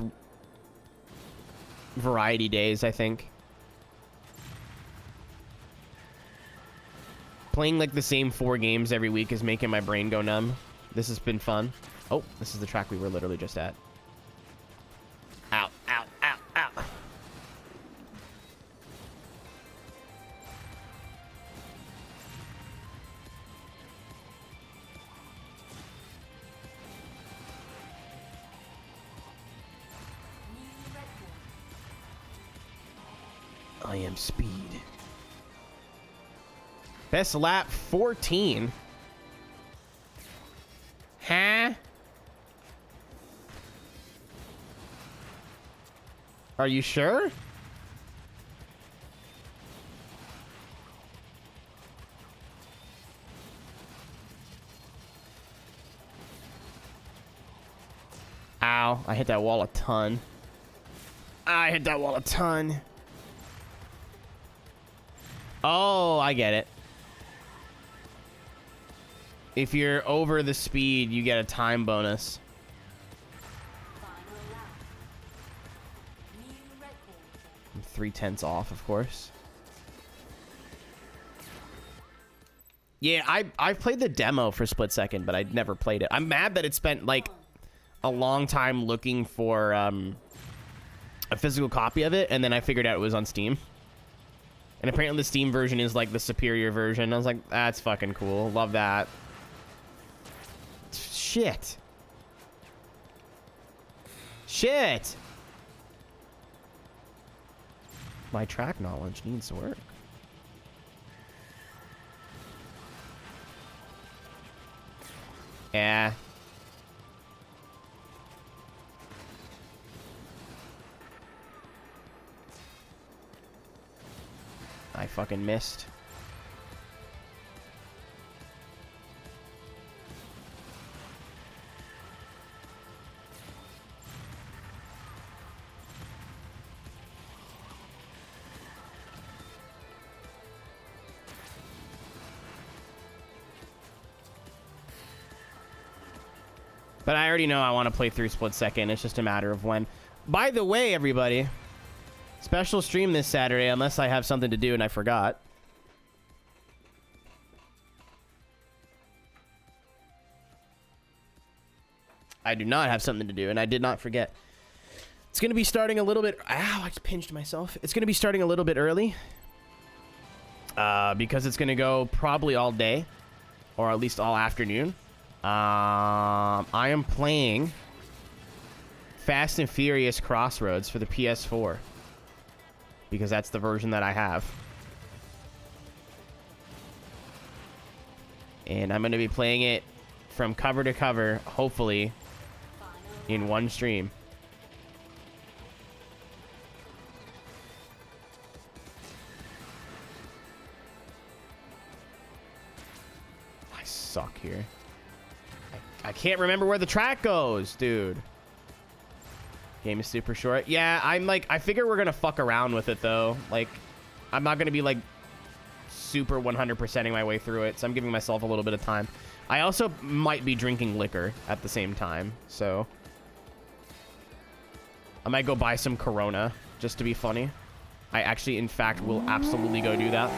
variety days, I think. Playing like the same 4 games every week is making my brain go numb. This has been fun. Oh, this is the track we were literally just at. Ow, ow, ow, ow. I am speed. Best lap 14. Huh? Are you sure? Ow, I hit that wall a ton. I hit that wall a ton. Oh, I get it. If you're over the speed, you get a time bonus. I'm 3/10 off, of course. Yeah, I've played the demo for Split Second, but I'd never played it. I'm mad that it spent like a long time looking for a physical copy of it, and then I figured out it was on Steam. And apparently the Steam version is like the superior version. I was like, that's fucking cool. Love that. Shit. Shit. My track knowledge needs to work. Yeah. I fucking missed. But I already know I want to play through Split Second. It's just a matter of when. By the way, everybody, special stream this Saturday, unless I have something to do and I forgot. I do not have something to do, and I did not forget. It's going to be starting a little bit... Ow, I just pinched myself. It's going to be starting a little bit early. Because it's going to go probably all day. Or at least all afternoon. I am playing Fast and Furious Crossroads for the PS4. Because that's the version that I have. And I'm going to be playing it from cover to cover, hopefully, in one stream. I suck here. I can't remember where the track goes, dude. Game is super short. Yeah, I'm like, I figure we're gonna fuck around with it though. Like, I'm not gonna be like super 100%ing my way through it, so I'm giving myself a little bit of time. I also might be drinking liquor at the same time, so I might go buy some Corona just to be funny. I actually, in fact, will absolutely go do that.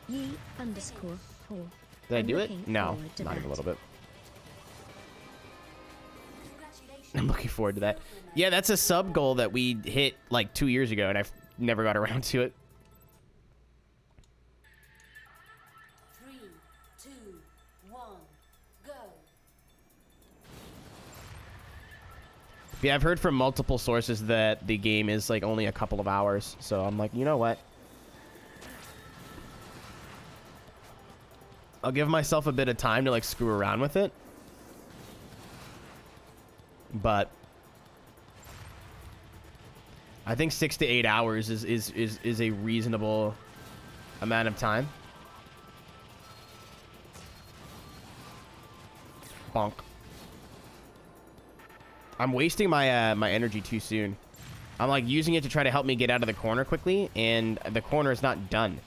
Ye_4. Did I do it? Looking No, forward to not even a that. little bit. I'm looking forward to that. Yeah, that's a sub goal that we hit like 2 years ago, and I've never got around to it. 3, 2, 1, go. Yeah, I've heard from multiple sources that the game is like only a couple of hours, so I'm like, you know what? I'll give myself a bit of time to like screw around with it. But I think 6 to 8 hours is a reasonable amount of time. Bonk. I'm wasting my my energy too soon. I'm like using it to try to help me get out of the corner quickly, and the corner is not done.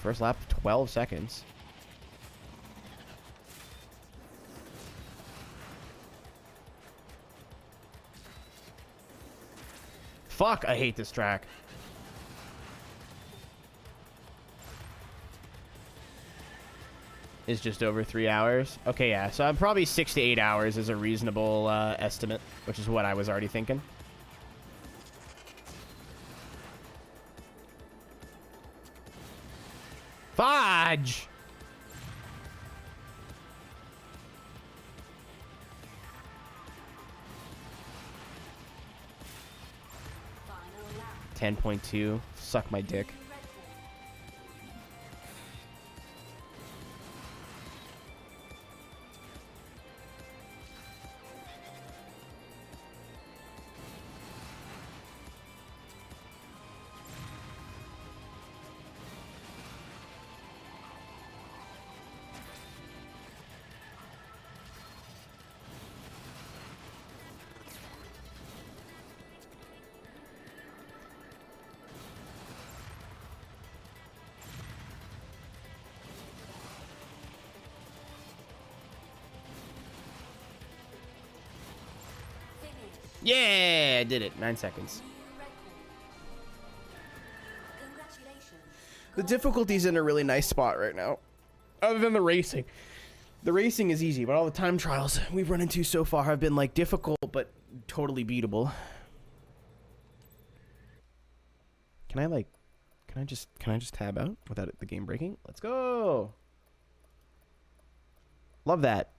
First lap, 12 seconds. Fuck, I hate this track. Is just over 3 hours. Okay, yeah. So I'm probably 6 to 8 hours is a reasonable estimate, which is what I was already thinking. Fudge! Final lap. 10.2. Suck my dick. Yeah, I did it. 9 seconds. Congratulations. The difficulty's in a really nice spot right now. Other than the racing. The racing is easy, but all the time trials we've run into so far have been like difficult, but totally beatable. Can I just tab out without the game breaking? Let's go. Love that.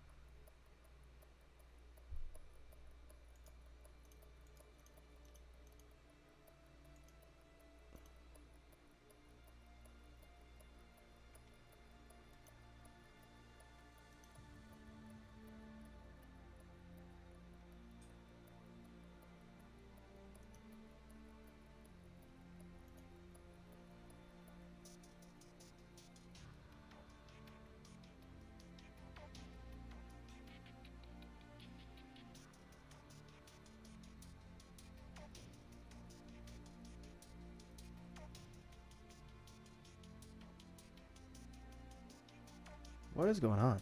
What is going on?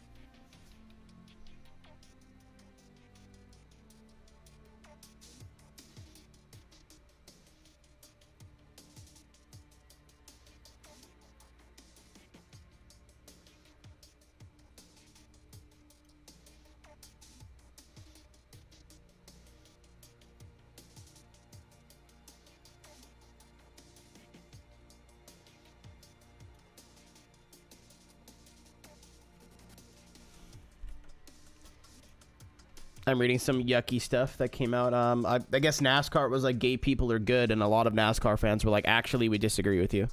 I'm reading some yucky stuff that came out. I guess NASCAR was like gay people are good, and a lot of NASCAR fans were like, actually, we disagree with you.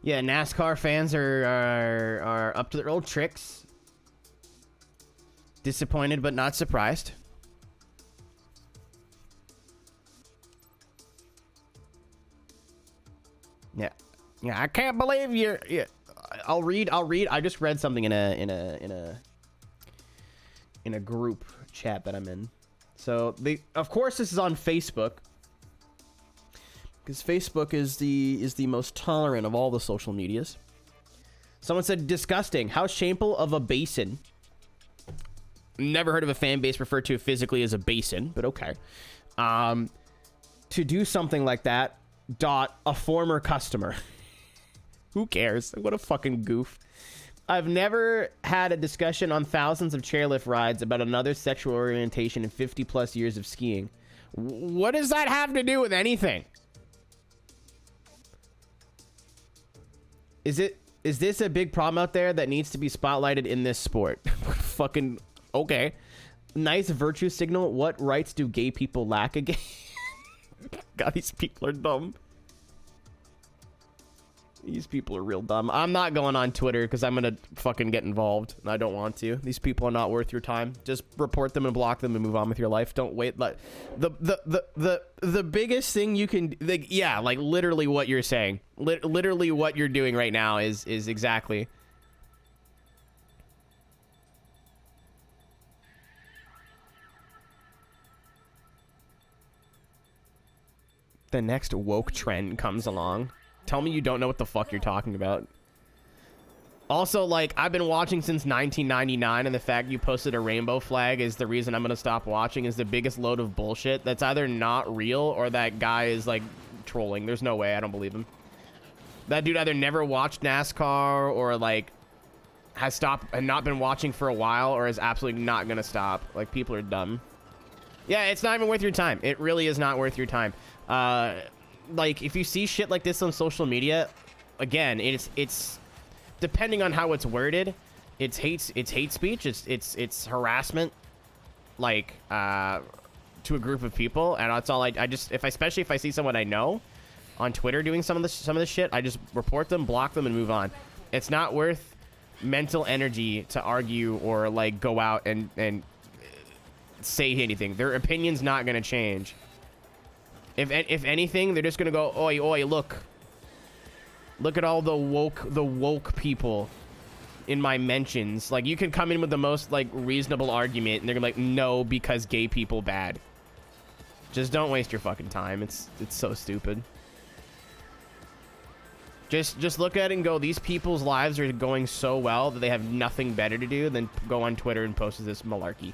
Yeah, NASCAR fans are up to their old tricks. Disappointed but not surprised. Yeah, yeah. I can't believe you're. Yeah, I'll read. I just read something in a group chat that I'm in. So of course, this is on Facebook. Because Facebook is the most tolerant of all the social medias. Someone said, disgusting. How shameful of a basin. Never heard of a fan base referred to physically as a basin, but okay. To do something like that, a former customer. Who cares? What a fucking goof. I've never had a discussion on thousands of chairlift rides about another sexual orientation in 50 plus years of skiing. What does that have to do with anything? Is this a big problem out there that needs to be spotlighted in this sport? Fucking okay. Nice virtue signal. What rights do gay people lack again? God, these people are dumb. These people are real dumb. I'm not going on Twitter because I'm gonna fucking get involved, and I don't want to. These people are not worth your time. Just report them and block them and move on with your life. Don't wait. Like the biggest thing you can, like, yeah, like literally what you're saying, literally what you're doing right now is exactly. the next woke trend comes along. Tell me you don't know what the fuck you're talking about. Also, like, I've been watching since 1999, and the fact you posted a rainbow flag is the reason I'm gonna stop watching is the biggest load of bullshit. That's either not real or that guy is, like, trolling. There's no way. I don't believe him. That dude either never watched NASCAR or, like, has stopped and not been watching for a while or is absolutely not gonna stop. Like, people are dumb. Yeah, it's not even worth your time. It really is not worth your time. Like, if you see shit like this on social media, again, it's depending on how it's worded, it's hate speech, it's harassment, like, to a group of people, and that's all I just, especially if I see someone I know on Twitter doing some of this shit, I just report them, block them, and move on. It's not worth mental energy to argue or, like, go out and say anything. Their opinion's not gonna change. If anything, they're just gonna go, oi, oi, look at all the woke people in my mentions. Like, you can come in with the most, like, reasonable argument, and they're gonna be like, no, because gay people bad. Just don't waste your fucking time. It's so stupid. Just look at it and go, these people's lives are going so well that they have nothing better to do than go on Twitter and post this malarkey.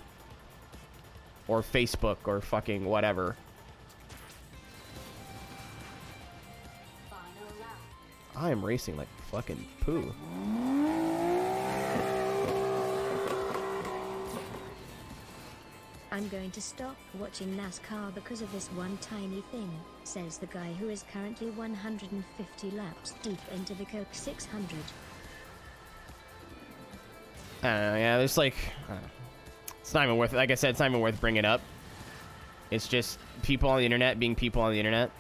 Or Facebook or fucking whatever. I am racing like fucking poo. I'm going to stop watching NASCAR because of this one tiny thing, says the guy who is currently 150 laps deep into the Coke 600. I don't know, yeah, there's like, it's not even worth, like I said, it's not even worth bringing up. It's just people on the internet being people on the internet.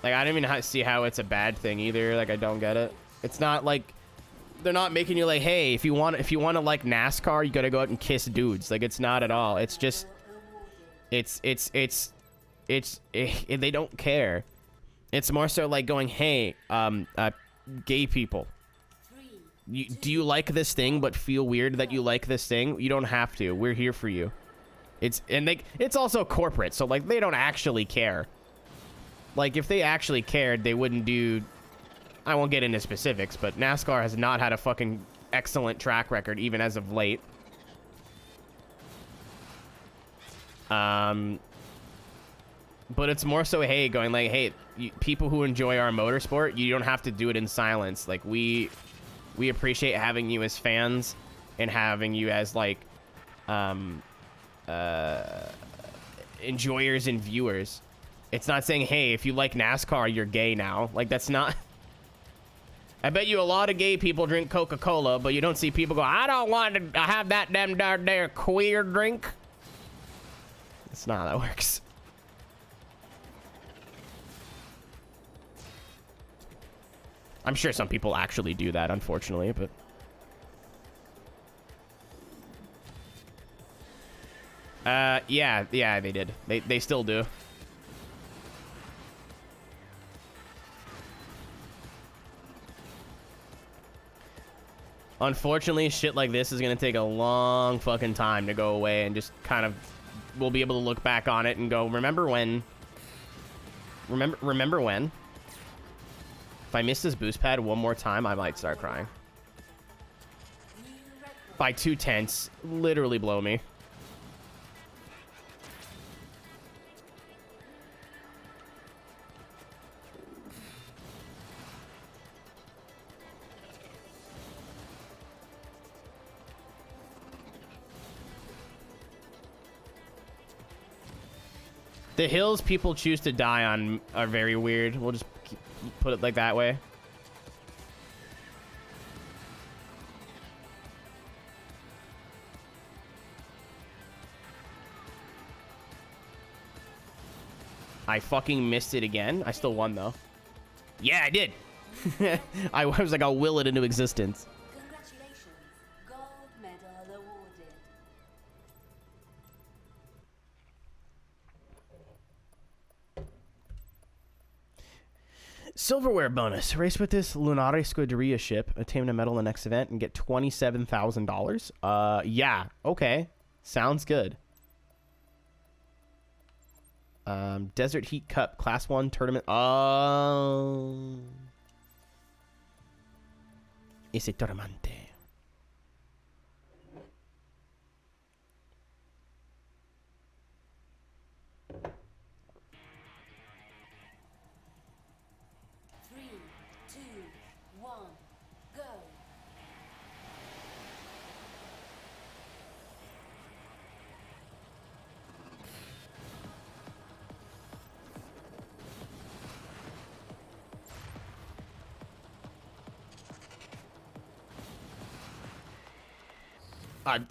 Like, I don't even see how it's a bad thing either. Like, I don't get it. It's not like they're not making you like, hey, if you want to like NASCAR, you gotta go out and kiss dudes. Like, it's not at all. It's just, they don't care. It's more so like going, hey, gay people, do you like this thing but feel weird that you like this thing? You don't have to. We're here for you. It's also corporate, so like they don't actually care. Like, if they actually cared, they wouldn't do... I won't get into specifics, but NASCAR has not had a fucking excellent track record, even as of late. But it's more so, hey, going like, hey, people who enjoy our motorsport, you don't have to do it in silence. Like, we appreciate having you as fans and having you as, like, enjoyers and viewers. It's not saying, hey, if you like NASCAR, you're gay now. Like, that's not... I bet you a lot of gay people drink Coca-Cola, but you don't see people go, I don't want to have that damn there queer drink. That's not how that works. I'm sure some people actually do that, unfortunately, but... yeah, they did. They still do. Unfortunately, shit like this is gonna take a long fucking time to go away, and just kind of, we'll be able to look back on it and go, remember when? Remember when? If I miss this boost pad one more time, I might start crying. By 2/10, literally blow me. The hills people choose to die on are very weird. We'll just put it like that way. I fucking missed it again. I still won, though. Yeah, I did. I was like, I'll will it into existence. Congratulations. Gold medal awarded. Silverware bonus. Race with this Lunare Scuderia ship. Attain a medal in the next event and get $27,000. Yeah. Okay. Sounds good. Desert Heat Cup Class 1 tournament. Ese tormante.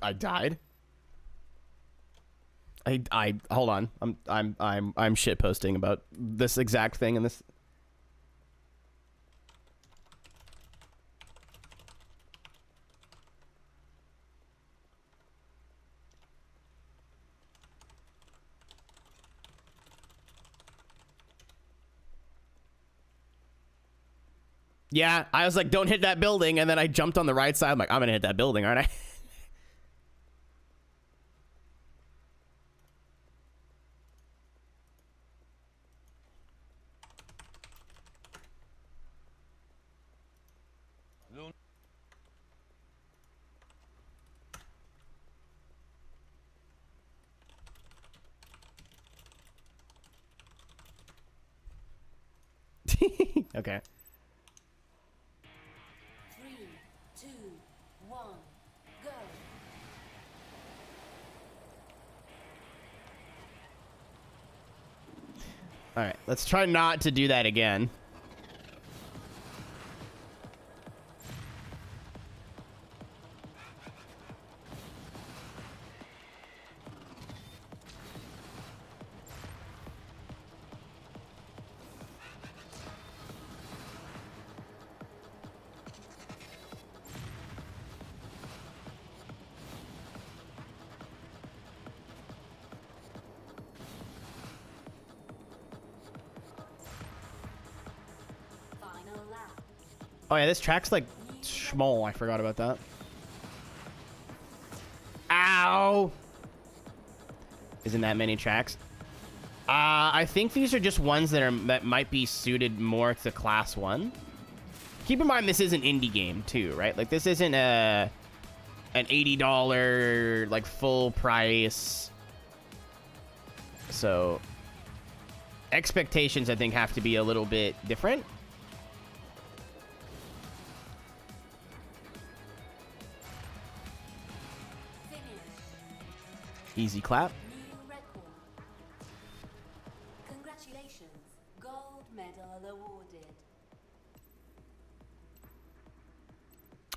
I died. I hold on. I'm shit posting about this exact thing and this. Yeah, I was like, don't hit that building, and then I jumped on the right side. I'm like, I'm gonna hit that building, aren't I? Okay. 3, 2, 1, go. All right, let's try not to do that again. Final lap. Oh yeah, this track's like small. I forgot about that. Ow! Isn't that many tracks? I think these are just ones that might be suited more to class 1. Keep in mind this is an indie game too, right? Like this isn't an $80 like full price. So expectations I think have to be a little bit different. Easy clap. New record. Congratulations. Gold medal awarded.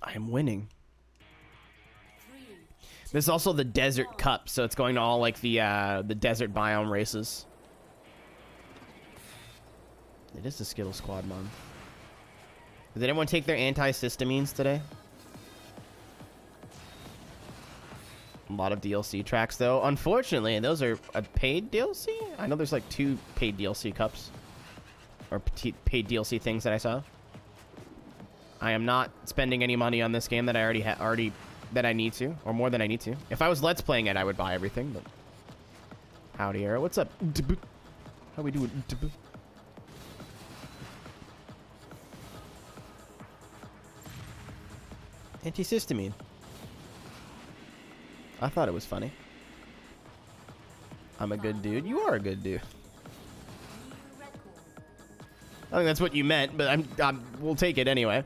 I am winning. 3, There's also the Desert Cup, so it's going to all like the desert biome races. It is the Skittle Squad month. Did anyone take their antihistamines today? A lot of DLC tracks, though. Unfortunately, those are a paid DLC. I know there's like 2 paid DLC cups or paid DLC things that I saw. I am not spending any money on this game that I already that I need to, or more than I need to. If I was Let's Playing it, I would buy everything. But howdy, Arrow. What's up? How we doing? Antihistamine. I thought it was funny. I'm a good dude. You are a good dude. new record. I think that's what you meant, but we'll take it anyway.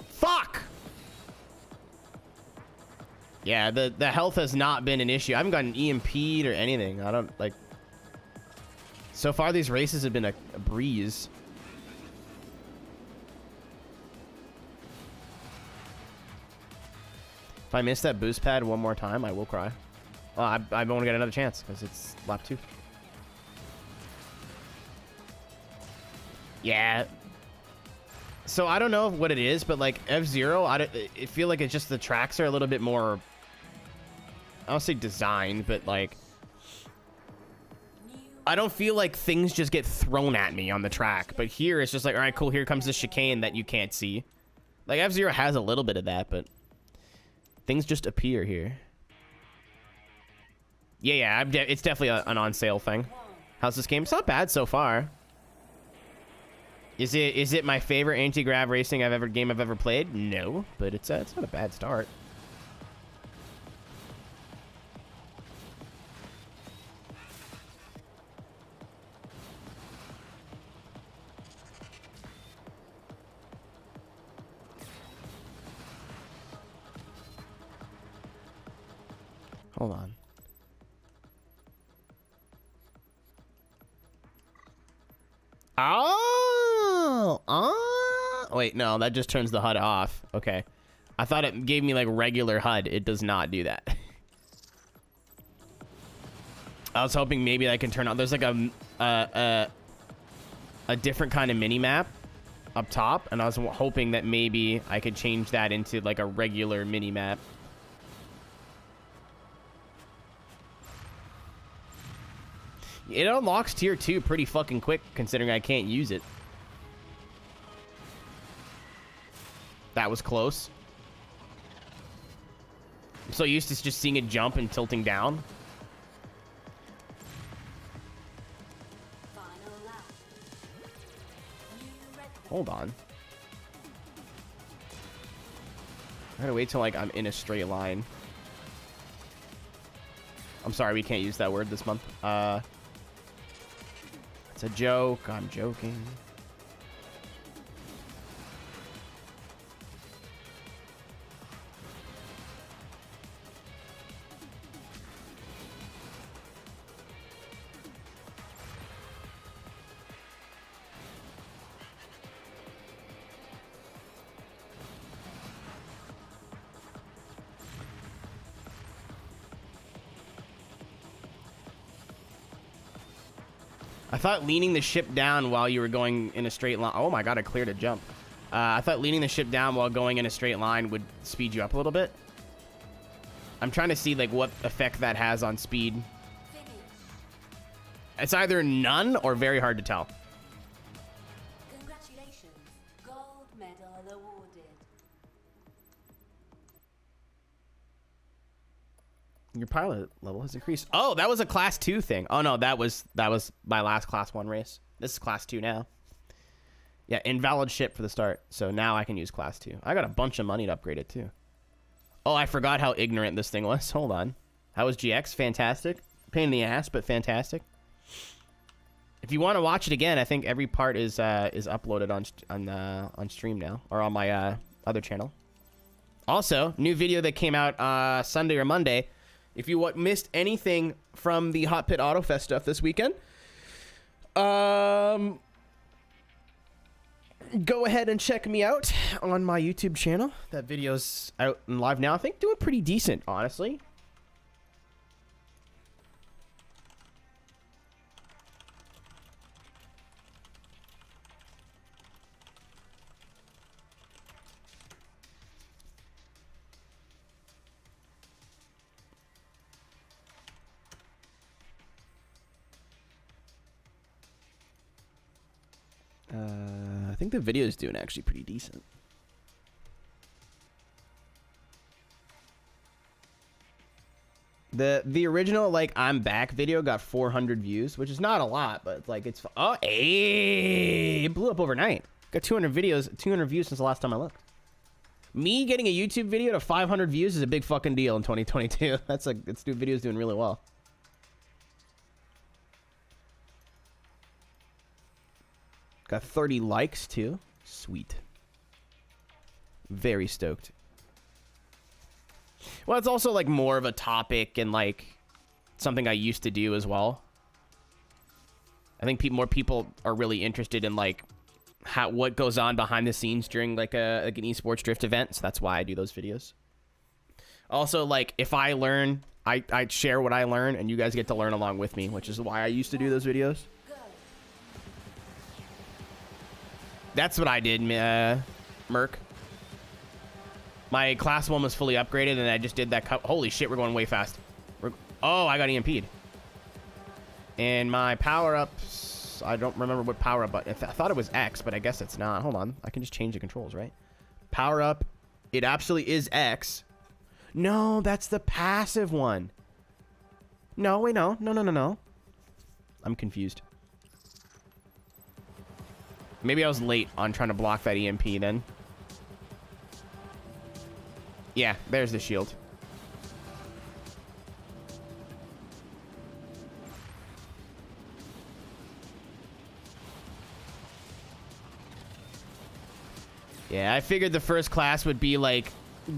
Fuck! Yeah, the health has not been an issue. I haven't gotten EMP'd or anything. I don't, like... So far, these races have been a breeze. If I miss that boost pad one more time, I will cry. Well, I won't get another chance because it's lap 2. Yeah. So I don't know what it is, but like F-Zero, I feel like it's just the tracks are a little bit more, I don't say designed, but like New I don't feel like things just get thrown at me on the track. But here, it's just like, all right, cool, here comes the chicane that you can't see. Like, F-Zero has a little bit of that, but things just appear here. Yeah, it's definitely an on-sale thing. How's this game? It's not bad so far. Is it my favorite anti-grav racing game I've ever played? No, but it's not a bad start. Hold on. Oh, wait, no, that just turns the HUD off. Okay. I thought it gave me like regular HUD. It does not do that. I was hoping maybe I can turn on. There's like a different kind of mini map up top, and I was hoping that maybe I could change that into like a regular mini map. It unlocks tier 2 pretty fucking quick, considering I can't use it. That was close. I'm so used to just seeing it jump and tilting down. Hold on. I gotta wait till like I'm in a straight line. I'm sorry, we can't use that word this month. It's a joke. I'm joking. I thought leaning the ship down while you were going in a straight line. Oh my god, I cleared a jump. I thought leaning the ship down while going in a straight line would speed you up a little bit. I'm trying to see like what effect that has on speed. It's either none or very hard to tell. Congratulations. Gold medal awarded. Your pilot level has increased. Oh, that was a class 2 thing. Oh no, that was my last class 1 race. This is class 2 now. Yeah, invalid ship for the start. So now I can use class 2. I got a bunch of money to upgrade it too. Oh, I forgot how ignorant this thing was. Hold on. How was GX? Fantastic. Pain in the ass, but fantastic. If you want to watch it again, I think every part is uploaded on stream now, or on my other channel. Also, new video that came out Sunday or Monday. If you missed anything from the Hot Pit Auto Fest stuff this weekend, go ahead and check me out on my YouTube channel. That video's out and live now. I think doing pretty decent, honestly. I think the video is doing actually pretty decent. The original like I'm back video got 400 views, which is not a lot, but like it's hey, it blew up overnight. Got 200 views since the last time I looked. Me getting a YouTube video to 500 views is a big fucking deal in 2022. That's like this new video's doing really well. Got 30 likes too. Sweet. Very stoked. Well, it's also like more of a topic and like something I used to do as well. I think more people are really interested in like what goes on behind the scenes during like an esports drift event. So that's why I do those videos. Also, like if I learn, I share what I learn, and you guys get to learn along with me, which is why I used to do those videos. That's what I did, Merc. My class 1 was fully upgraded, and I just did that. Holy shit, we're going way fast. Oh, I got EMP'd. And my power-ups, I don't remember what power-up button. I thought it was X, but I guess it's not. Hold on. I can just change the controls, right? Power-up. It absolutely is X. No, that's the passive one. No, wait, no. No. I'm confused. Maybe I was late on trying to block that EMP then. Yeah, there's the shield. Yeah, I figured the first class would be like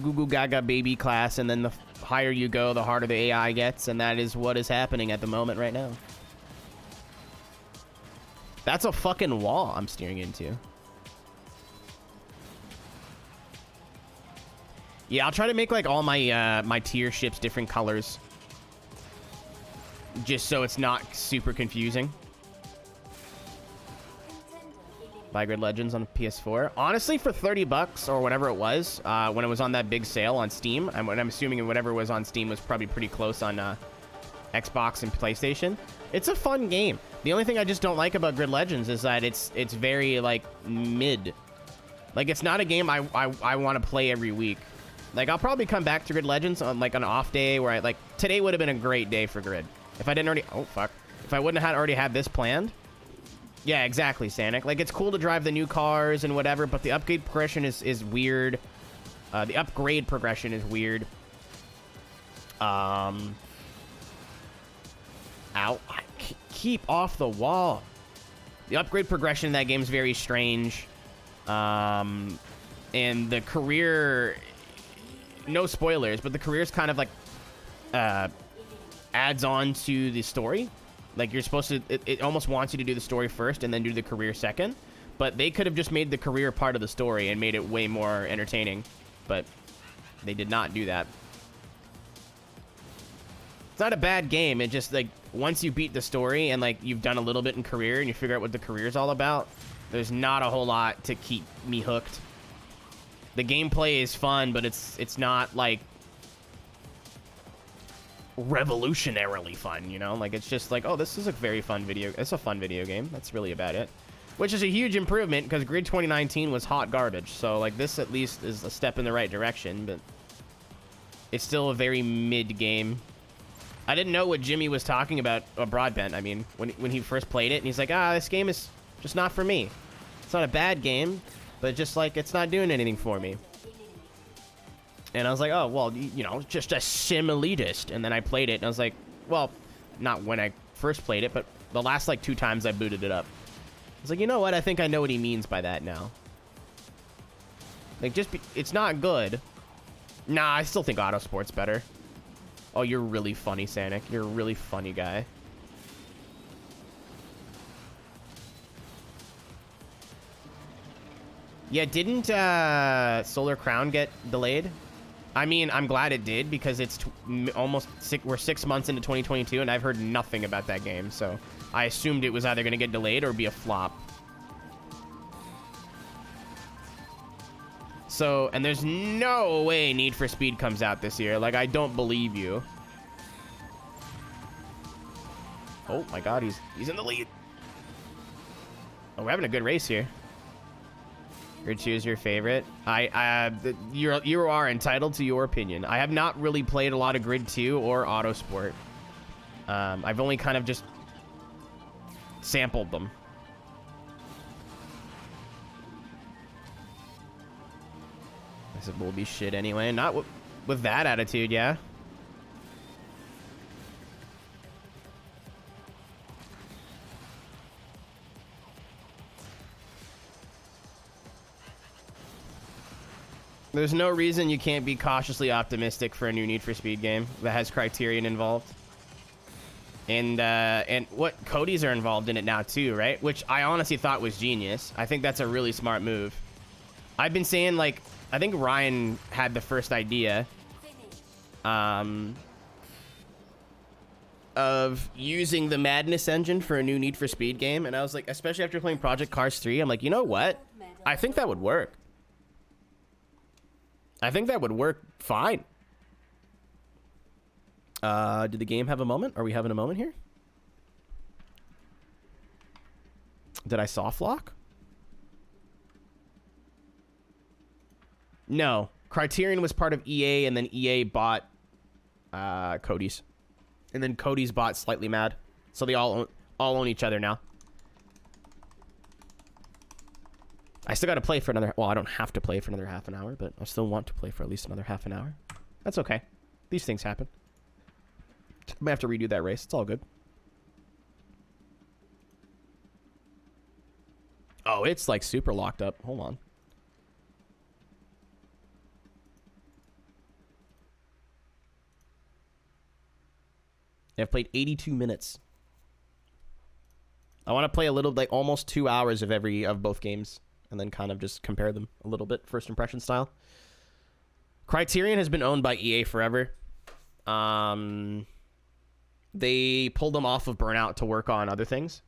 Goo Goo Gaga baby class, and then the higher you go, the harder the AI gets, and that is what is happening at the moment right now. That's a fucking wall I'm steering into. Yeah, I'll try to make like all my my tier ships different colors, just so it's not super confusing. Buy Grid Legends on PS4. Honestly, for 30 bucks or whatever it was, when it was on that big sale on Steam, and I'm assuming whatever was on Steam was probably pretty close on Xbox and PlayStation. It's a fun game. The only thing I just don't like about Grid Legends is that it's very like mid. Like it's not a game I want to play every week. Like I'll probably come back to Grid Legends on like an off day where today would have been a great day for Grid. If I didn't already, if I wouldn't have already had this planned. Yeah, exactly, Sanic. Like, it's cool to drive the new cars and whatever, but the upgrade progression is weird. The upgrade progression is weird. Ow. Keep off the wall. The upgrade progression in that game is very strange. And the career... No spoilers, but the career is kind of like... adds on to the story. Like, you're supposed to... It almost wants you to do the story first and then do the career second. But they could have just made the career part of the story and made it way more entertaining. But they did not do that. It's not a bad game. It just, like, once you beat the story and, like, you've done a little bit in career and you figure out what the career's all about, there's not a whole lot to keep me hooked. The gameplay is fun, but it's not, like... revolutionarily fun, you know? Like, it's just like, oh, this is a very fun video. It's a fun video game. That's really about it. Which is a huge improvement, because Grid 2019 was hot garbage. So, like, this at least is a step in the right direction, but it's still a very mid game. I didn't know what Jimmy was talking about, Broadbent, I mean, when he first played it, and he's like, this game is just not for me. It's not a bad game, but just, like, it's not doing anything for me. And I was like, oh, well, you know, just a sim elitist. And then I played it, and I was like, well, not when I first played it, but the last, like, 2 times I booted it up. I was like, you know what? I think I know what he means by that now. Like, it's not good. Nah, I still think Autosport's better. Oh, you're really funny, Sanic. You're a really funny guy. Yeah, didn't Solar Crown get delayed? I mean, I'm glad it did, because it's we're 6 months into 2022, and I've heard nothing about that game, so I assumed it was either going to get delayed or be a flop. So, and there's no way Need for Speed comes out this year. Like, I don't believe you. Oh my god, he's in the lead. Oh, we're having a good race here. Grid 2 is your favorite. You are entitled to your opinion. I have not really played a lot of Grid 2 or Autosport. I've only kind of just sampled them. This will be shit anyway. Not with that attitude, yeah. There's no reason you can't be cautiously optimistic for a new Need for Speed game that has Criterion involved. And what Cody's are involved in it now too, right? Which I honestly thought was genius. I think that's a really smart move. I've been saying, like, I think Ryan had the first idea of using the Madness engine for a new Need for Speed game, and I was like, especially after playing Project Cars 3, I'm like, you know what? I think that would work. I think that would work fine. Did the game have a moment? Are we having a moment here? Did I soft lock? No. Criterion was part of EA, and then EA bought Cody's. And then Cody's bought Slightly Mad. So they all own each other now. I still got to play for another... Well, I don't have to play for another half an hour, but I still want to play for at least another half an hour. That's okay. These things happen. I might have to redo that race. It's all good. Oh, it's like super locked up. Hold on. I've played 82 minutes. I want to play a little, like almost 2 hours of both games, and then kind of just compare them a little bit, first impression style. Criterion has been owned by EA forever. They pulled them off of Burnout to work on other things,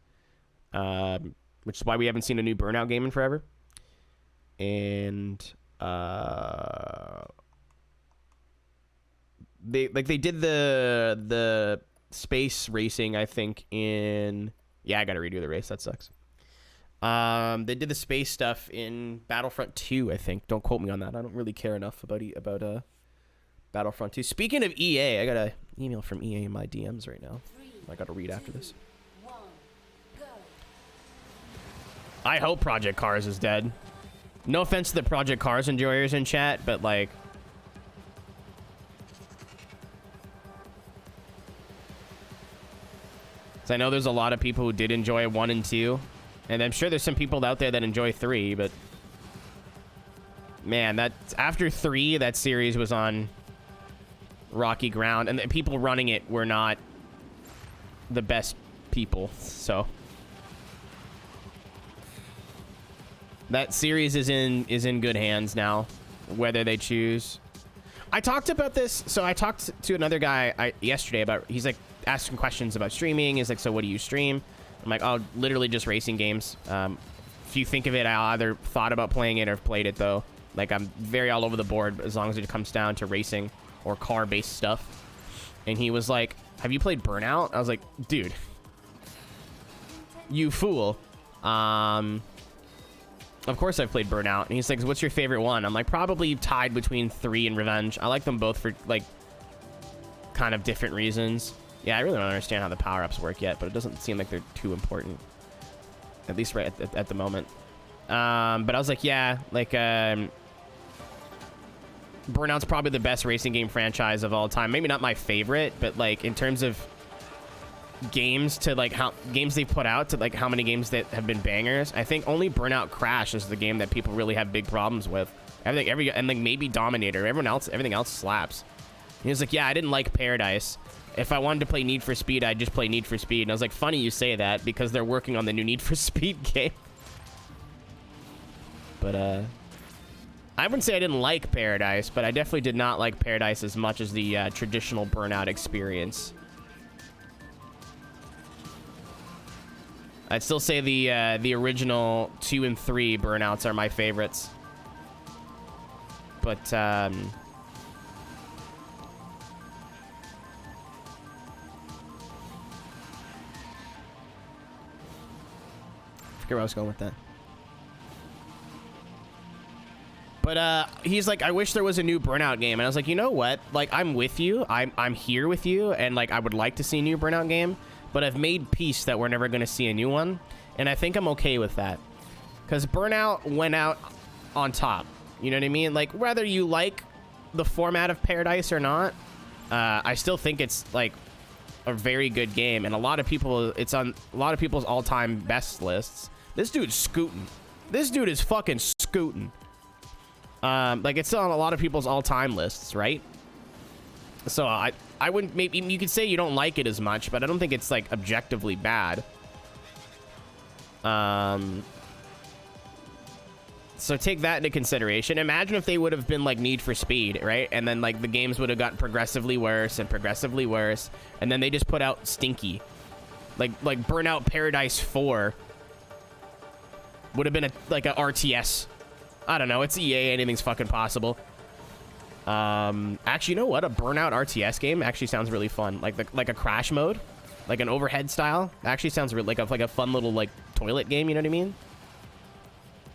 which is why we haven't seen a new Burnout game in forever. And they did the space racing, I think, in... Yeah, I gotta redo the race. That sucks. They did the space stuff in Battlefront 2, I think. Don't quote me on that. I don't really care enough about Battlefront 2. Speaking of EA, I got an email from EA in my DMs right now. I gotta read after this. I hope Project Cars is dead. No offense to the Project Cars enjoyers in chat, but like... I know there's a lot of people who did enjoy 1 and 2. And I'm sure there's some people out there that enjoy 3, but... Man, that after 3, that series was on rocky ground. And the people running it were not the best people, so... That series is in good hands now, whether they choose. I talked about this, so I talked to another guy yesterday about... He's like... asking questions about streaming. Is like, so what do you stream? I'm like, oh, literally just racing games. If you think of it, I either thought about playing it or played it, though. Like, I'm very all over the board as long as it comes down to racing or car-based stuff. And he was like, have you played Burnout? I was like, dude, you fool. Of course I've played Burnout. And he's like, what's your favorite one? I'm like, probably tied between 3 and Revenge. I like them both for, like, kind of different reasons. Yeah, I really don't understand how the power-ups work yet, but it doesn't seem like they're too important. At least right at the moment. But I was like, yeah, like, Burnout's probably the best racing game franchise of all time. Maybe not my favorite, but, like, in terms of games to, like, how games they've put out to, like, how many games that have been bangers, I think only Burnout Crash is the game that people really have big problems with. I think and, like, maybe Dominator. Everything else slaps. He was like, yeah, I didn't like Paradise. If I wanted to play Need for Speed, I'd just play Need for Speed. And I was like, funny you say that, because they're working on the new Need for Speed game. But, I wouldn't say I didn't like Paradise, but I definitely did not like Paradise as much as the traditional Burnout experience. I'd still say the original 2 and 3 Burnouts are my favorites. But, where I was going with that. But he's like, I wish there was a new Burnout game. And I was like, you know what? Like, I'm with you. I'm here with you. And like, I would like to see a new Burnout game. But I've made peace that we're never going to see a new one. And I think I'm okay with that. Because Burnout went out on top. You know what I mean? Like, whether you like the format of Paradise or not, I still think it's like a very good game. And a lot of people, it's on a lot of people's all-time best lists. This dude's scooting. This dude is fucking scooting. Like, it's on a lot of people's all-time lists, right? So I wouldn't, maybe you could say you don't like it as much, but I don't think it's like objectively bad. So take that into consideration. Imagine if they would have been like Need for Speed, right? And then like the games would have gotten progressively worse and progressively worse, and then they just put out Stinky, like Burnout Paradise 4 would have been like a RTS. I don't know. It's EA. Anything's fucking possible. Actually, you know what? A Burnout RTS game actually sounds really fun. Like a crash mode, like an overhead style. Actually sounds really like a fun little like toilet game, you know what I mean?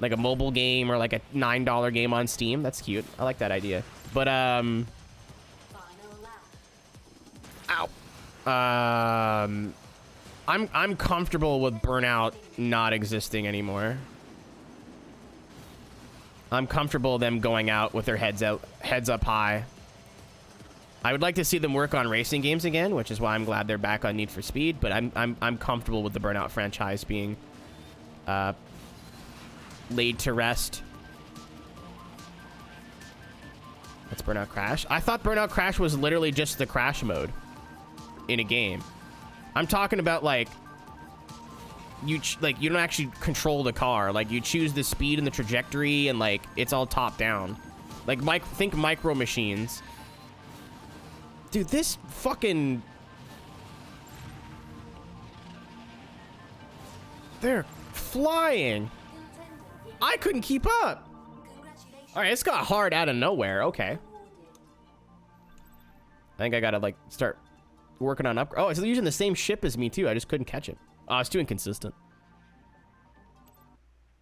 Like a mobile game or like a $9 game on Steam. That's cute. I like that idea. But, Final lap. ow. I'm comfortable with Burnout not existing anymore. I'm comfortable them going out with their heads up high. I would like to see them work on racing games again, which is why I'm glad they're back on Need for Speed. But I'm comfortable with the Burnout franchise being laid to rest. That's Burnout Crash. I thought Burnout Crash was literally just the crash mode in a game. I'm talking about like you don't actually control the car. Like you choose the speed and the trajectory, and like it's all top down. Like think Micro Machines. Dude, this fucking... They're flying. I couldn't keep up. All right, it's got hard out of nowhere. Okay. I think I gotta like start working on up. Oh, it's using the same ship as me too. I just couldn't catch it. Oh, it's too inconsistent.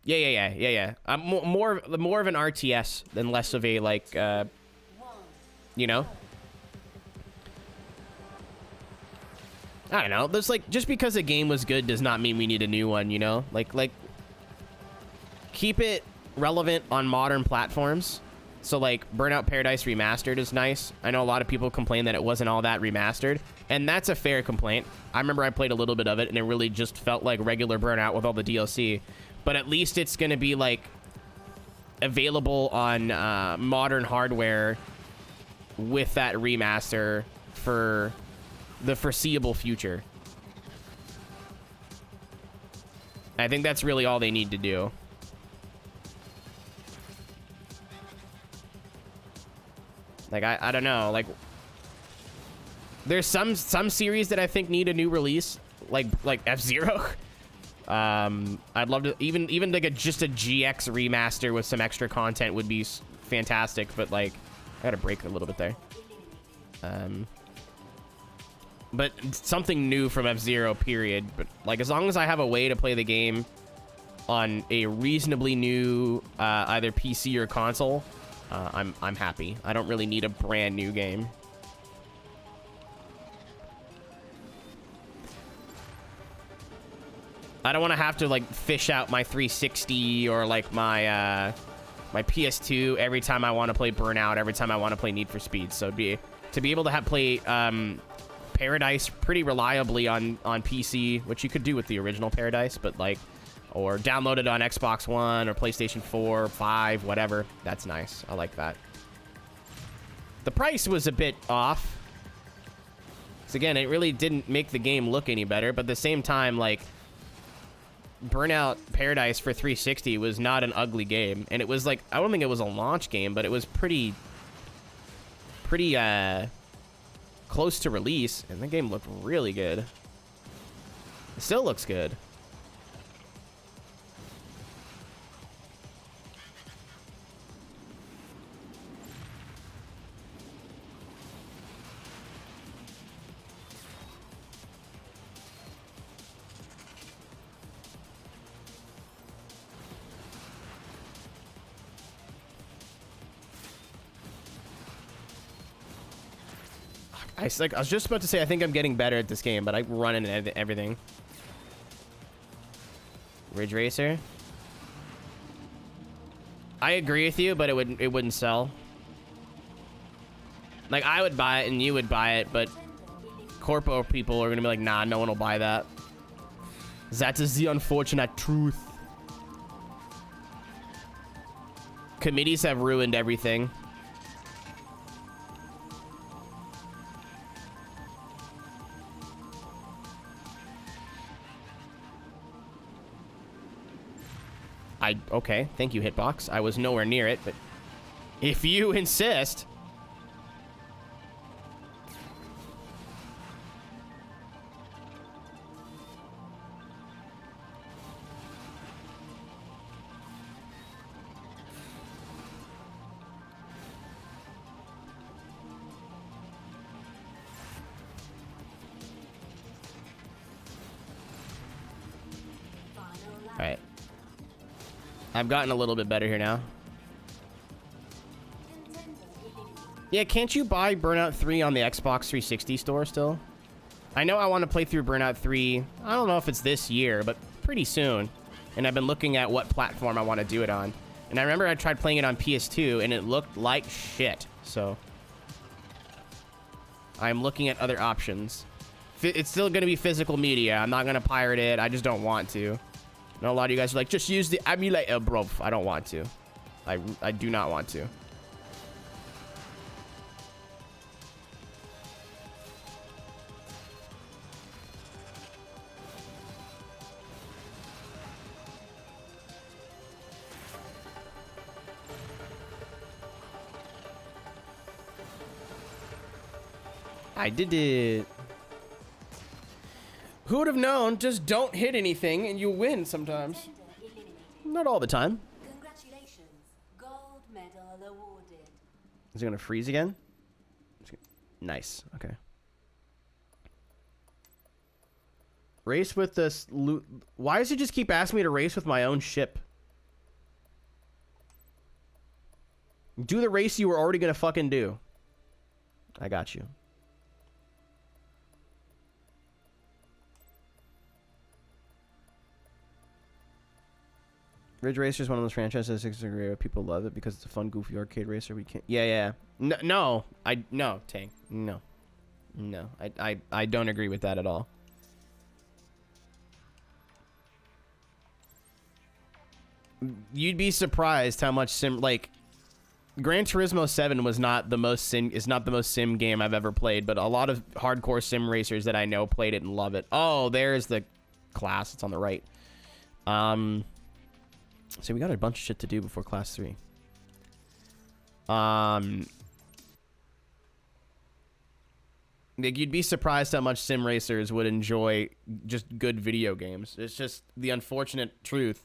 Yeah. I'm more of an RTS than less of a like, you know. I don't know. There's like, just because a game was good does not mean we need a new one, you know? Like keep it relevant on modern platforms. So like Burnout Paradise Remastered is nice. I know a lot of people complain that it wasn't all that remastered, and that's a fair complaint. I remember I played a little bit of it and it really just felt like regular Burnout with all the DLC. But at least it's going to be like available on modern hardware with that remaster for the foreseeable future. I think that's really all they need to do. Like, I don't know, like there's some series that I think need a new release, like F-Zero. I'd love to even like just a GX remaster with some extra content would be fantastic, but like I gotta break a little bit there. But something new from F-Zero, period. But like, as long as I have a way to play the game on a reasonably new either PC or console, I'm happy. I don't really need a brand new game. I don't want to have to like fish out my 360 or like my my PS2 every time I want to play Burnout, every time I want to play Need for Speed. So to be able to play Paradise pretty reliably on PC, which you could do with the original Paradise, but like, or download it on Xbox One or PlayStation 4, 5, whatever. That's nice. I like that. The price was a bit off. So again, it really didn't make the game look any better, but at the same time, like, Burnout Paradise for 360 was not an ugly game, and it was like, I don't think it was a launch game, but it was pretty close to release, and the game looked really good. It still looks good. I was just about to say I think I'm getting better at this game, but I run into everything. Ridge Racer. I agree with you, but it wouldn't sell. Like, I would buy it and you would buy it, but corpo people are gonna be like, nah, no one will buy that. That is the unfortunate truth. Committees have ruined everything. Okay, thank you, Hitbox. I was nowhere near it, but if you insist. Final I've gotten a little bit better here now. Yeah, can't you buy Burnout 3 on the Xbox 360 store still? I know I want to play through Burnout 3. I don't know if it's this year, but pretty soon. And I've been looking at what platform I want to do it on. And I remember I tried playing it on PS2, and it looked like shit. So I'm looking at other options. It's still going to be physical media. I'm not going to pirate it. I just don't want to. I know a lot of you guys are like, just use the emulator, bro. I don't want to. I do not want to. I did it. Who would have known? Just don't hit anything and you win sometimes. Not all the time. Congratulations. Gold medal awarded. Is it gonna freeze again? Nice. Okay. Race with this loot. Why does it just keep asking me to race with my own ship? Do the race you were already gonna fucking do. I got you. Ridge Racer is one of those franchises that people love it because it's a fun, goofy arcade racer. We can't. Yeah. No. Tank. No. I don't agree with that at all. You'd be surprised how much Gran Turismo 7 was not the most sim game I've ever played, but a lot of hardcore sim racers that I know played it and love it. Oh, there's the class. It's on the right. So we got a bunch of shit to do before class 3. Like, you'd be surprised how much sim racers would enjoy just good video games. It's just the unfortunate truth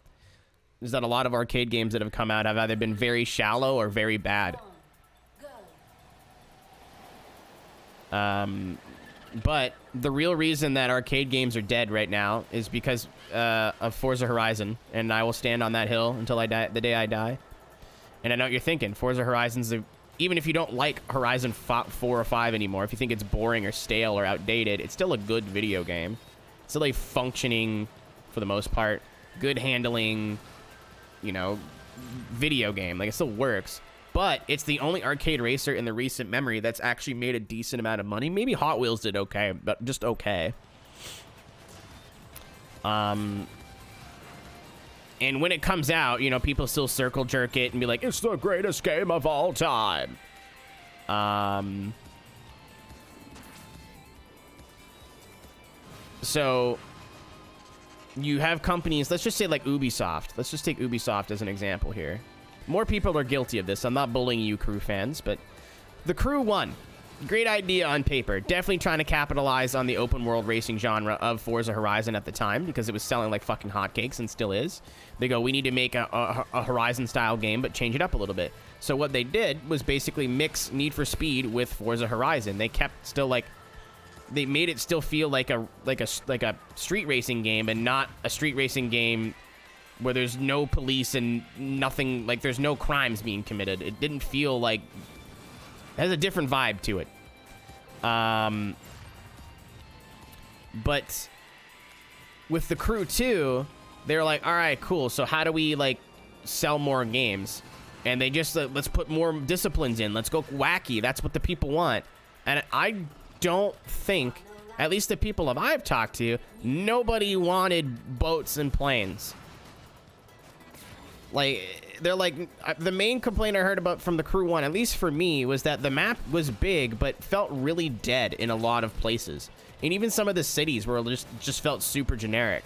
is that a lot of arcade games that have come out have either been very shallow or very bad. But the real reason that arcade games are dead right now is because of Forza Horizon, and I will stand on that hill until I die, the day I die. And I know what you're thinking. Forza Horizon's even if you don't like Horizon 4 or 5 anymore, if you think it's boring or stale or outdated, it's still a good video game. It's still a functioning, for the most part, good handling, you know, video game. Like, it still works. But it's the only arcade racer in the recent memory that's actually made a decent amount of money. Maybe Hot Wheels did okay, but just okay. And when it comes out, you know, people still circle jerk it and be like, it's the greatest game of all time. So you have companies, let's just say like Ubisoft. Let's just take Ubisoft as an example here. More people are guilty of this. I'm not bullying you, Crew fans, but The Crew 1. Great idea on paper. Definitely trying to capitalize on the open world racing genre of Forza Horizon at the time because it was selling like fucking hotcakes and still is. They go, we need to make a Horizon style game, but change it up a little bit. So what they did was basically mix Need for Speed with Forza Horizon. They kept still like, they made it still feel like a street racing game and not a street racing game where there's no police and nothing, like there's no crimes being committed. It didn't feel like, it has a different vibe to it. But with The Crew 2, they were like, all right, cool. So how do we like sell more games? And they just, let's put more disciplines in. Let's go wacky. That's what the people want. And I don't think, at least the people that I've talked to, nobody wanted boats and planes. Like, they're like, the main complaint I heard about from The Crew 1, at least for me, was that the map was big, but felt really dead in a lot of places. And even some of the cities were just felt super generic.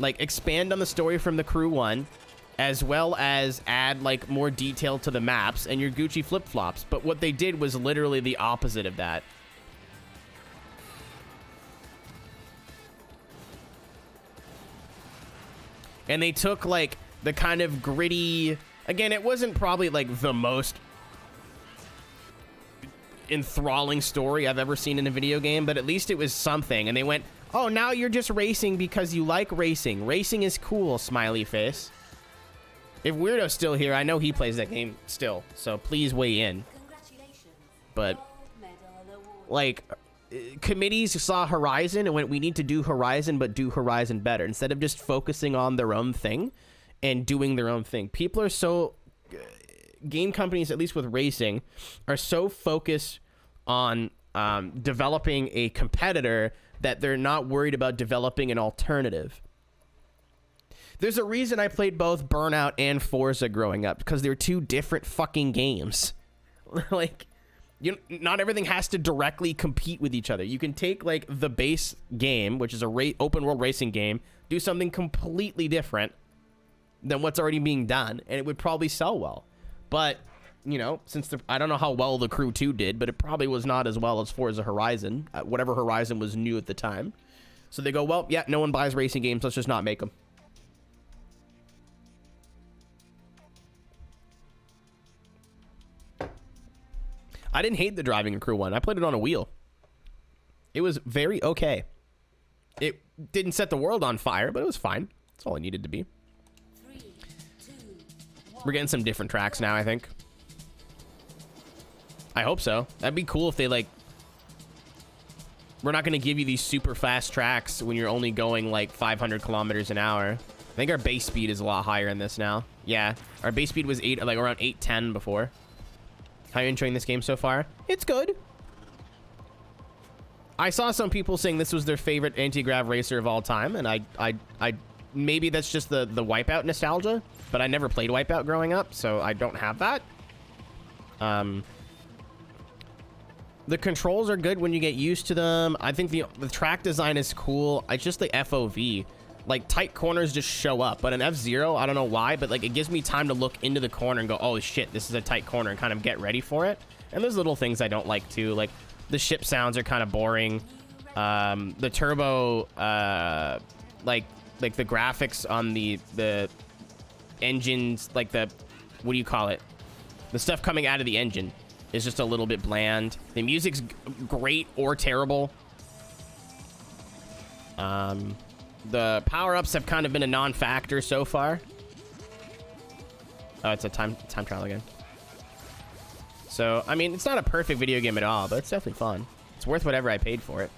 Like, expand on the story from The Crew 1, as well as add, like, more detail to the maps and your Gucci flip-flops. But what they did was literally the opposite of that. And they took, like, the kind of gritty, again, it wasn't probably like the most enthralling story I've ever seen in a video game, but at least it was something. And they went, oh, now you're just racing because you like racing. Racing is cool, smiley face. If Weirdo's still here, I know he plays that game still, so please weigh in. Congratulations. But, Gold medal award. like, committees saw Horizon and went, we need to do Horizon, but do Horizon better, instead of just focusing on their own thing and doing their own thing. People are so... game companies, at least with racing, are so focused on developing a competitor that they're not worried about developing an alternative. There's a reason I played both Burnout and Forza growing up, because they're two different fucking games. Like, not everything has to directly compete with each other. You can take, like, the base game, which is a open world racing game, do something completely different than what's already being done, and it would probably sell well. But, you know, since I don't know how well the Crew 2 did, but it probably was not as well as Forza Horizon, whatever Horizon was new at the time. So they go, well, yeah, no one buys racing games, let's just not make them. I didn't hate the Driving in Crew 1. I played it on a wheel. It was very okay. It didn't set the world on fire, but it was fine. That's all it needed to be. 3, 2, 1. We're getting some different tracks now, I think. I hope so. That'd be cool if they, like... We're not going to give you these super fast tracks when you're only going, like, 500 kilometers an hour. I think our base speed is a lot higher in this now. Yeah, our base speed was around 810 before. How are you enjoying this game so far? It's good. I saw some people saying this was their favorite anti-grav racer of all time, and I maybe that's just the Wipeout nostalgia, but I never played Wipeout growing up, so I don't have that. The controls are good when you get used to them. I think the track design is cool. It's just the FOV. Like, tight corners just show up, but in F-Zero, I don't know why, but, like, it gives me time to look into the corner and go, oh, shit, this is a tight corner, and kind of get ready for it. And there's little things I don't like, too. Like, the ship sounds are kind of boring. The turbo, like the graphics on the engines, like the, what do you call it? The stuff coming out of the engine is just a little bit bland. The music's great or terrible. The power-ups have kind of been a non-factor so far. Oh, it's a time trial again. So, I mean, it's not a perfect video game at all, but it's definitely fun. It's worth whatever I paid for it.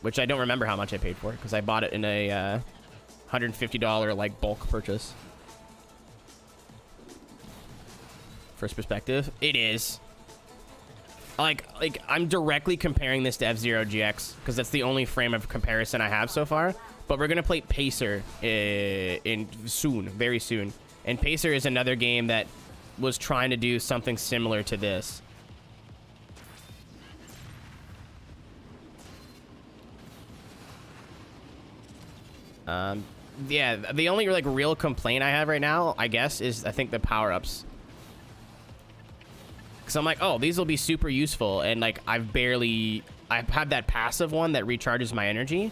Which I don't remember how much I paid for it, because I bought it in a $150, like, bulk purchase. First perspective, it is. Like I'm directly comparing this to F-Zero GX, because that's the only frame of comparison I have so far. But we're gonna play Pacer very soon. And Pacer is another game that was trying to do something similar to this. Yeah, the only, like, real complaint I have right now, I guess, is I think the power-ups. Because I'm like, oh, these will be super useful, and, like, I've had that passive one that recharges my energy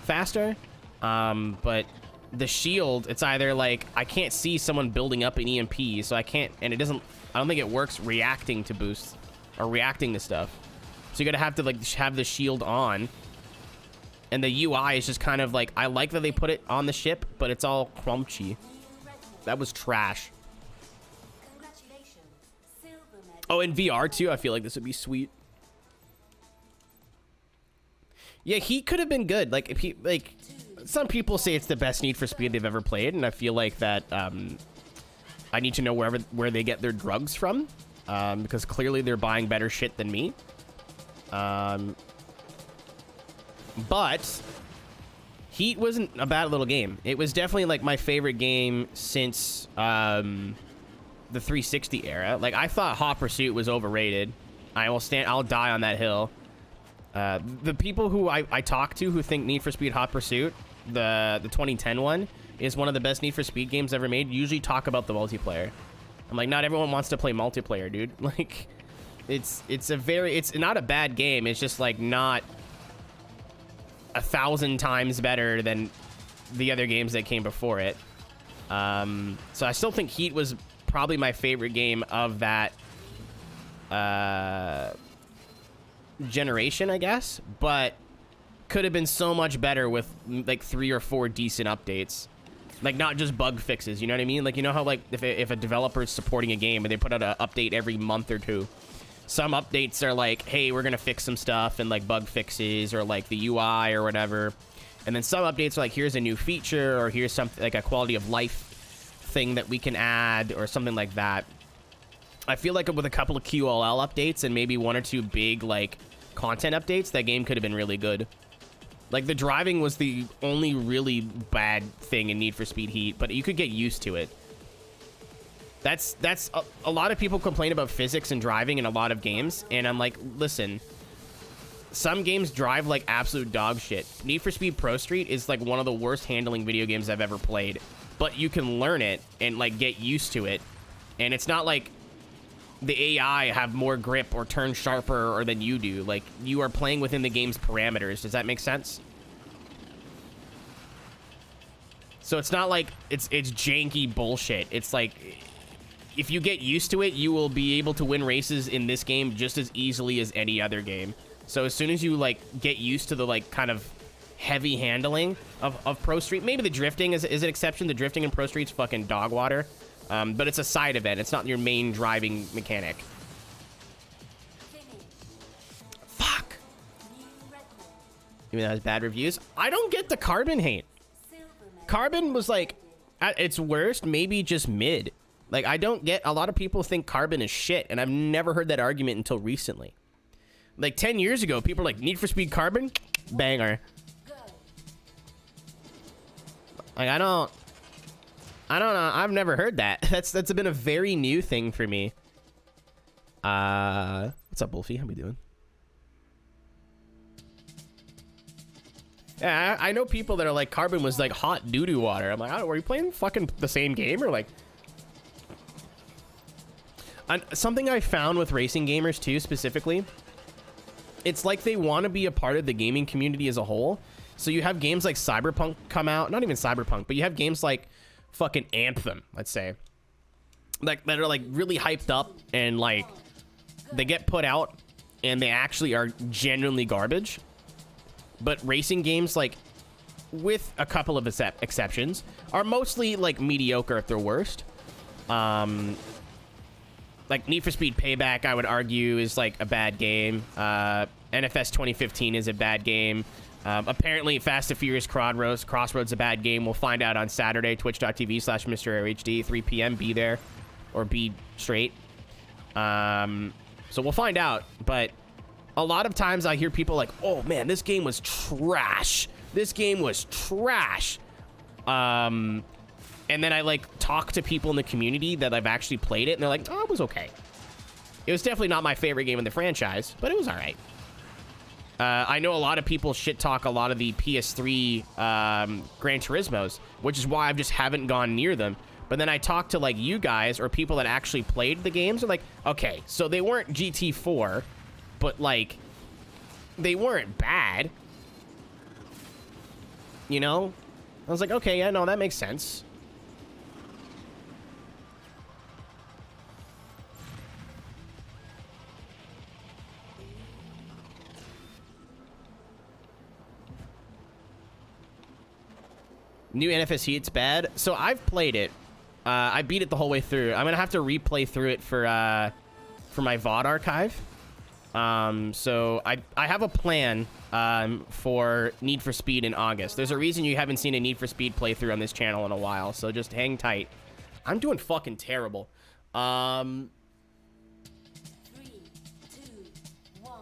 faster. But the shield, it's either like I can't see someone building up an EMP, so I can't, and I don't think it works reacting to boosts or reacting to stuff. So you're gonna have to, like, have the shield on, and the UI is just kind of like, I like that they put it on the ship, but it's all crunchy. That was trash. Congratulations. Silver medal. Oh, in VR too, I feel like this would be sweet. Yeah, Heat could have been good. Like, if he, like, some people say it's the best Need for Speed they've ever played, and I feel like that I need to know where they get their drugs from, because clearly they're buying better shit than me. But Heat wasn't a bad little game. It was definitely, like, my favorite game since the 360 era. Like, I thought Hot Pursuit was overrated. I'll die on that hill. The people who I talk to who think Need for Speed Hot Pursuit, the 2010 one, is one of the best Need for Speed games ever made, usually talk about the multiplayer. I'm like, not everyone wants to play multiplayer, dude. Like, it's not a bad game. It's just, like, not 1,000 times better than the other games that came before it. So I still think Heat was probably my favorite game of that generation, I guess, but could have been so much better with, like, 3 or 4 decent updates. Like, not just bug fixes, you know what I mean? Like, you know how, like, if a developer is supporting a game and they put out an update every month or two, some updates are like, hey, we're gonna fix some stuff and, like, bug fixes or, like, the UI or whatever. And then some updates are like, here's a new feature or here's something, like, a quality of life thing that we can add or something like that. I feel like with a couple of QLL updates and maybe one or two big, like, content updates, that game could have been really good. Like, the driving was the only really bad thing in Need for Speed Heat, but you could get used to it. That's a lot of people complain about physics and driving in a lot of games, and I'm like, listen, some games drive like absolute dog shit. Need for Speed Pro Street is like one of the worst handling video games I've ever played, but you can learn it and, like, get used to it, and it's not like the AI have more grip or turn sharper or than you do. Like, you are playing within the game's parameters. Does that make sense? So it's not like it's janky bullshit. It's like, if you get used to it, you will be able to win races in this game just as easily as any other game. So as soon as you, like, get used to the, like, kind of heavy handling of Pro Street, maybe the drifting is an exception. The drifting in Pro Street's fucking dog water. But it's a side event. It's not your main driving mechanic. Fuck. You mean that has bad reviews? I don't get the Carbon hate. Carbon was, like, at its worst, maybe just mid. Like, I don't get... A lot of people think Carbon is shit, and I've never heard that argument until recently. Like, 10 years ago, people were like, Need for Speed Carbon? Banger. Like, I don't know. I've never heard that. That's been a very new thing for me. What's up, Wolfie? How we doing? Yeah, I know people that are like, Carbon was like hot doo-doo water. I'm like, I don't know, were you playing fucking the same game or like... Something I found with racing gamers too, specifically, it's like they want to be a part of the gaming community as a whole. So you have games like Cyberpunk come out, not even Cyberpunk, but you have games like fucking Anthem, let's say, like, that are like really hyped up and like they get put out and they actually are genuinely garbage. But racing games, like, with a couple of exceptions, are mostly like mediocre at their worst. Like Need for Speed Payback, I would argue, is like a bad game. NFS 2015 is a bad game. Apparently, Fast and Furious Crossroads a bad game. We'll find out on Saturday, twitch.tv/MrAeroHD, 3 p.m. Be there, or be straight. So we'll find out. But a lot of times I hear people like, oh man, this game was trash. This game was trash. And then I like talk to people in the community that I've actually played it, and they're like, oh, it was okay. It was definitely not my favorite game in the franchise, but it was all right. I know a lot of people shit talk a lot of the PS3 Gran Turismos, which is why I just haven't gone near them. But then I talk to like you guys or people that actually played the games, are like, okay, so they weren't GT4, but like they weren't bad. You know? I was like, okay, yeah, no, that makes sense. New NFS Heat's bad. So I've played it. I beat it the whole way through. I'm gonna have to replay through it for my VOD archive. So I have a plan for Need for Speed in August. There's a reason you haven't seen a Need for Speed playthrough on this channel in a while, so just hang tight. I'm doing fucking terrible. 3, 2, 1,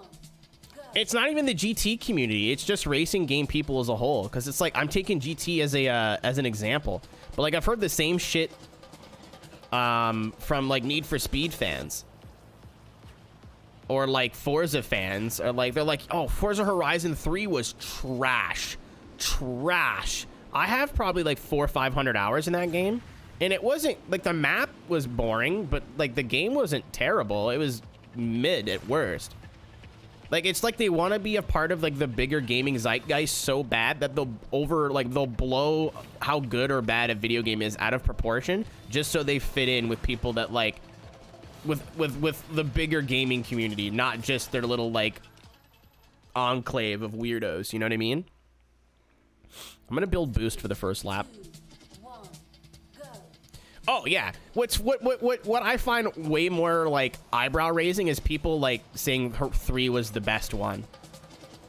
go. It's not even the GT community. It's just racing game people as a whole. Because it's like, I'm taking GT as an example. But like, I've heard the same shit from like Need for Speed fans. Or like Forza fans. Or like, they're like, oh, Forza Horizon 3 was trash. Trash. I have probably like 400 or 500 hours in that game. And it wasn't, like, the map was boring, but like the game wasn't terrible. It was mid at worst. Like, it's like they want to be a part of like the bigger gaming zeitgeist so bad that they'll blow how good or bad a video game is out of proportion just so they fit in with people that like with the bigger gaming community, not just their little like enclave of weirdos. You know what I mean? I'm gonna build boost for the first lap. 1, Oh yeah. What I find way more like eyebrow raising is people like saying 3 was the best one.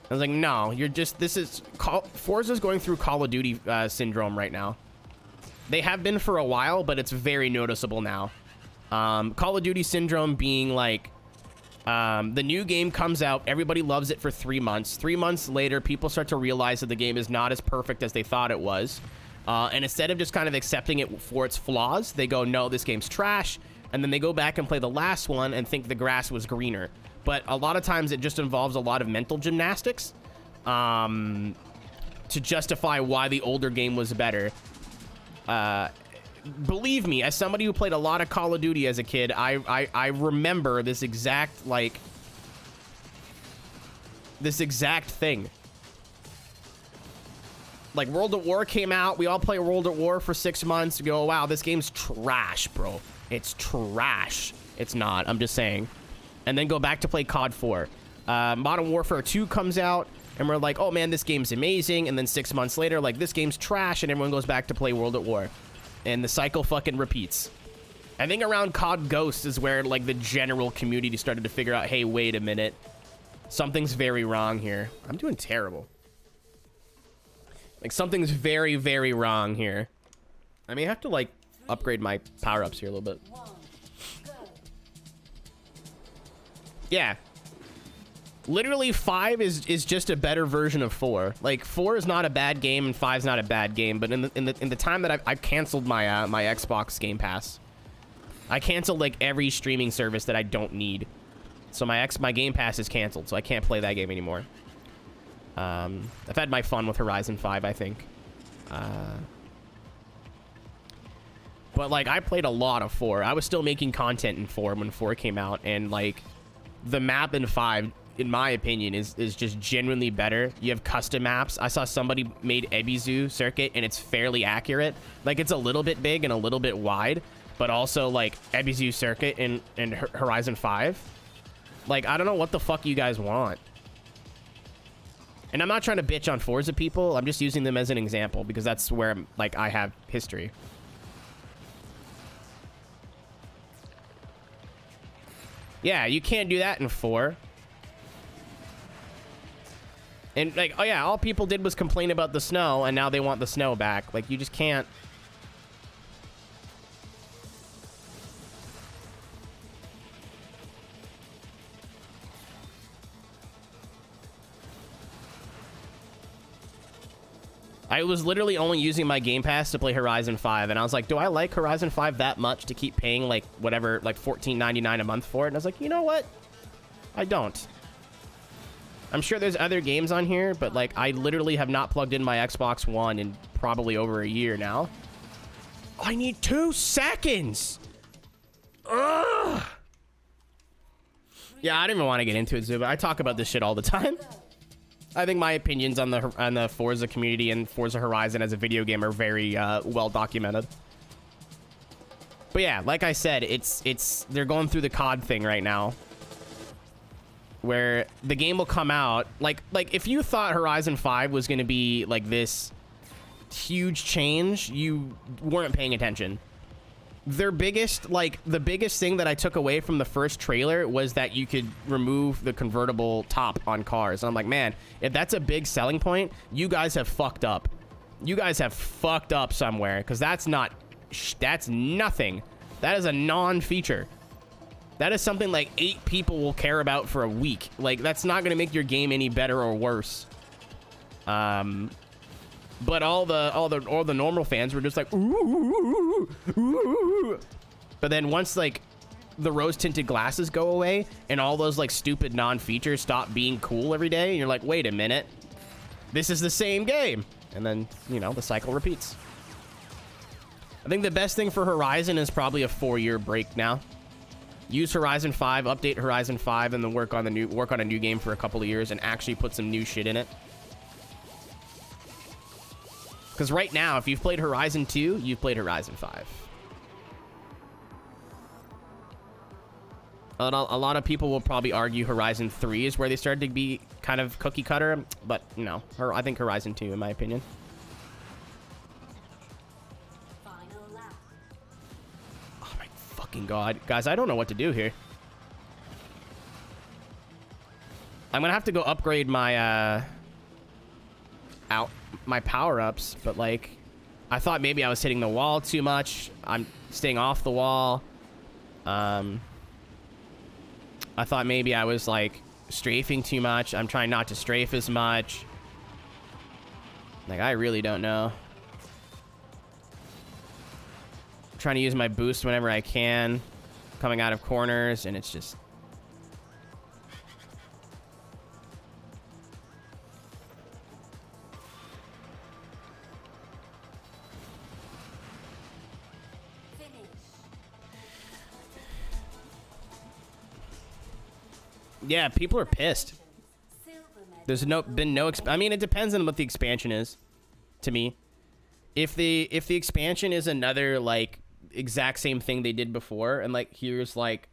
I was like, no, you're just, Forza's going through Call of Duty syndrome right now. They have been for a while, but it's very noticeable now. Call of Duty syndrome being like, the new game comes out, everybody loves it for 3 months. 3 months later, people start to realize that the game is not as perfect as they thought it was. And instead of just kind of accepting it for its flaws, they go, no, this game's trash. And then they go back and play the last one and think the grass was greener. But a lot of times it just involves a lot of mental gymnastics to justify why the older game was better. Believe me, as somebody who played a lot of Call of Duty as a kid, I remember this exact thing. Like, World at War came out, we all play World at War for 6 months, we go, wow, this game's trash, bro. It's trash. It's not, I'm just saying. And then go back to play COD 4. Modern Warfare 2 comes out, and we're like, oh man, this game's amazing. And then 6 months later, like, this game's trash, and everyone goes back to play World at War. And the cycle fucking repeats. I think around COD Ghosts is where, like, the general community started to figure out, hey, wait a minute. Something's very wrong here. I'm doing terrible. Like, something's very, very wrong here. I may have to, like, upgrade my power-ups here a little bit. Yeah. Literally, 5 is just a better version of 4. Like, 4 is not a bad game, and 5's not a bad game. But in the time that I've canceled my my Xbox Game Pass, I canceled like every streaming service that I don't need. So my Game Pass is canceled, so I can't play that game anymore. I've had my fun with Horizon 5, I think. But like, I played a lot of 4. I was still making content in 4 when 4 came out, and like, the map in 5, in my opinion, is just genuinely better. You have custom maps. I saw somebody made Ebizu circuit, and it's fairly accurate. Like, it's a little bit big and a little bit wide, but also like Ebizu circuit in Horizon 5. Like, I don't know what the fuck you guys want. And I'm not trying to bitch on Forza people. I'm just using them as an example because that's where, like, I have history. Yeah, you can't do that in 4. And, like, oh yeah, all people did was complain about the snow, and now they want the snow back. Like, you just can't. I was literally only using my Game Pass to play Horizon 5, and I was like, do I like Horizon 5 that much to keep paying, like, whatever, like $14.99 a month for it? And I was like, you know what? I don't. I'm sure there's other games on here, but, like, I literally have not plugged in my Xbox One in probably over a year now. I need 2 seconds! Ugh! Yeah, I don't even want to get into it, Zuba. I talk about this shit all the time. I think my opinions on the Forza community and Forza Horizon as a video game are very well documented. But yeah, like I said, they're going through the COD thing right now, where the game will come out like if you thought Horizon 5 was going to be like this huge change, you weren't paying attention. The biggest thing that I took away from the first trailer was that you could remove the convertible top on cars. And I'm like, man, if that's a big selling point, you guys have fucked up. You guys have fucked up somewhere, because that's nothing. That is a non-feature. That is something like 8 people will care about for a week. Like, that's not going to make your game any better or worse. But all the normal fans were just like, ooh, ooh. But then once like the rose tinted glasses go away and all those like stupid non-features stop being cool every day, and you're like, wait a minute, this is the same game. And then, you know, the cycle repeats. I think the best thing for Horizon is probably a 4-year break now. Use Horizon 5, update Horizon 5, and then work on a new game for a couple of years and actually put some new shit in it. Because right now, if you've played Horizon 2, you've played Horizon 5. A lot of people will probably argue Horizon 3 is where they started to be kind of cookie cutter, but no, I think Horizon 2, in my opinion. Final lap. god. Guys, I don't know what to do here. I'm gonna have to go upgrade my, my power-ups, but, like, I thought maybe I was hitting the wall too much. I'm staying off the wall. I thought maybe I was, like, strafing too much. I'm trying not to strafe as much. Like, I really don't know. I'm trying to use my boost whenever I can, coming out of corners, and it's just... Yeah, people are pissed. There's been no I mean, it depends on what the expansion is, to me. If the expansion is another, like, exact same thing they did before, and, like, here's, like,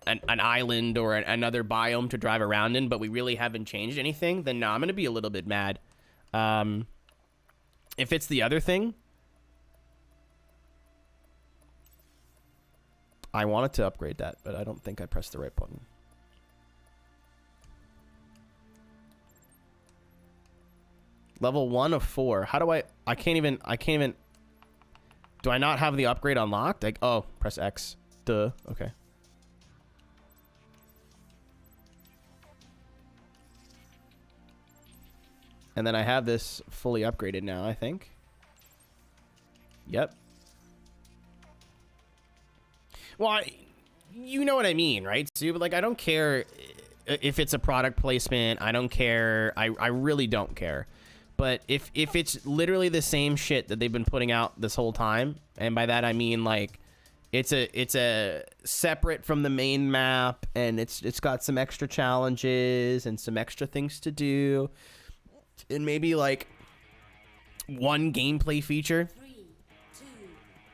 an island or another biome to drive around in, but we really haven't changed anything, then no, I'm gonna be a little bit mad. If it's the other thing, I wanted to upgrade that, but I don't think I pressed the right button. Level 1 of 4. How do I can't even, do I not have the upgrade unlocked? Like, oh, press X. Duh. Okay. And then I have this fully upgraded now, I think. Yep. Well, you know what I mean, right, Sue? But, like, I don't care if it's a product placement. I don't care. I really don't care. But if it's literally the same shit that they've been putting out this whole time, and by that I mean, like, it's a separate from the main map, and it's got some extra challenges and some extra things to do, and maybe, like, one gameplay feature.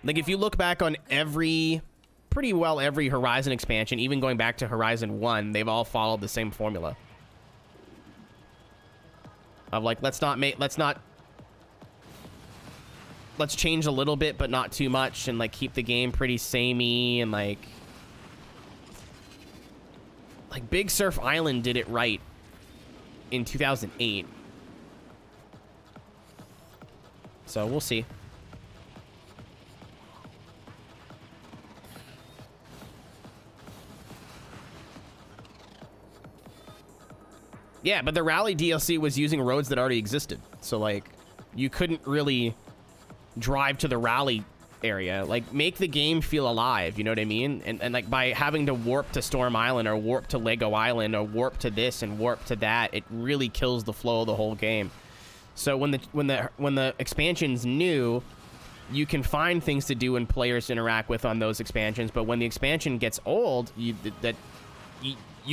Like, if you look back on pretty well every Horizon expansion, even going back to Horizon 1, they've all followed the same formula. Of, like, let's change a little bit, but not too much, and, like, keep the game pretty samey, and, like Big Surf Island did it right in 2008. So we'll see. Yeah, but the Rally DLC was using roads that already existed. So, like, you couldn't really drive to the Rally area. Like, make the game feel alive, you know what I mean? And like, by having to warp to Storm Island or warp to Lego Island or warp to this and warp to that, it really kills the flow of the whole game. So when the expansion's new, you can find things to do and players interact with on those expansions. But when the expansion gets old, you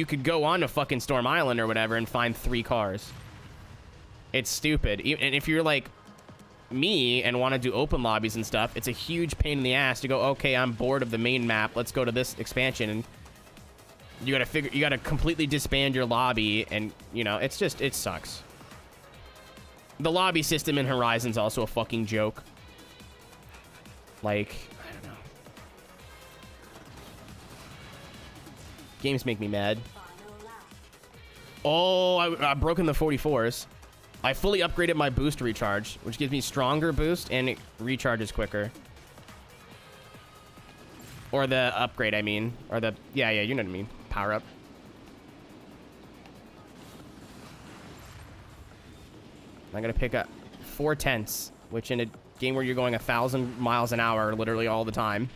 could go on to fucking Storm Island or whatever and find 3 cars. It's stupid. And if you're like me and want to do open lobbies and stuff, it's a huge pain in the ass to go, okay, I'm bored of the main map, let's go to this expansion. And you gotta completely disband your lobby, and, you know, it sucks. The lobby system in Horizon's also a fucking joke. Like, I don't know. Games make me mad. Oh, I've broken the 44s. I fully upgraded my boost recharge, which gives me stronger boost and it recharges quicker. Or the upgrade, I mean. Or the, yeah, you know what I mean. Power up. I'm gonna pick up 4 tenths, which in a game where you're going 1,000 miles an hour literally all the time.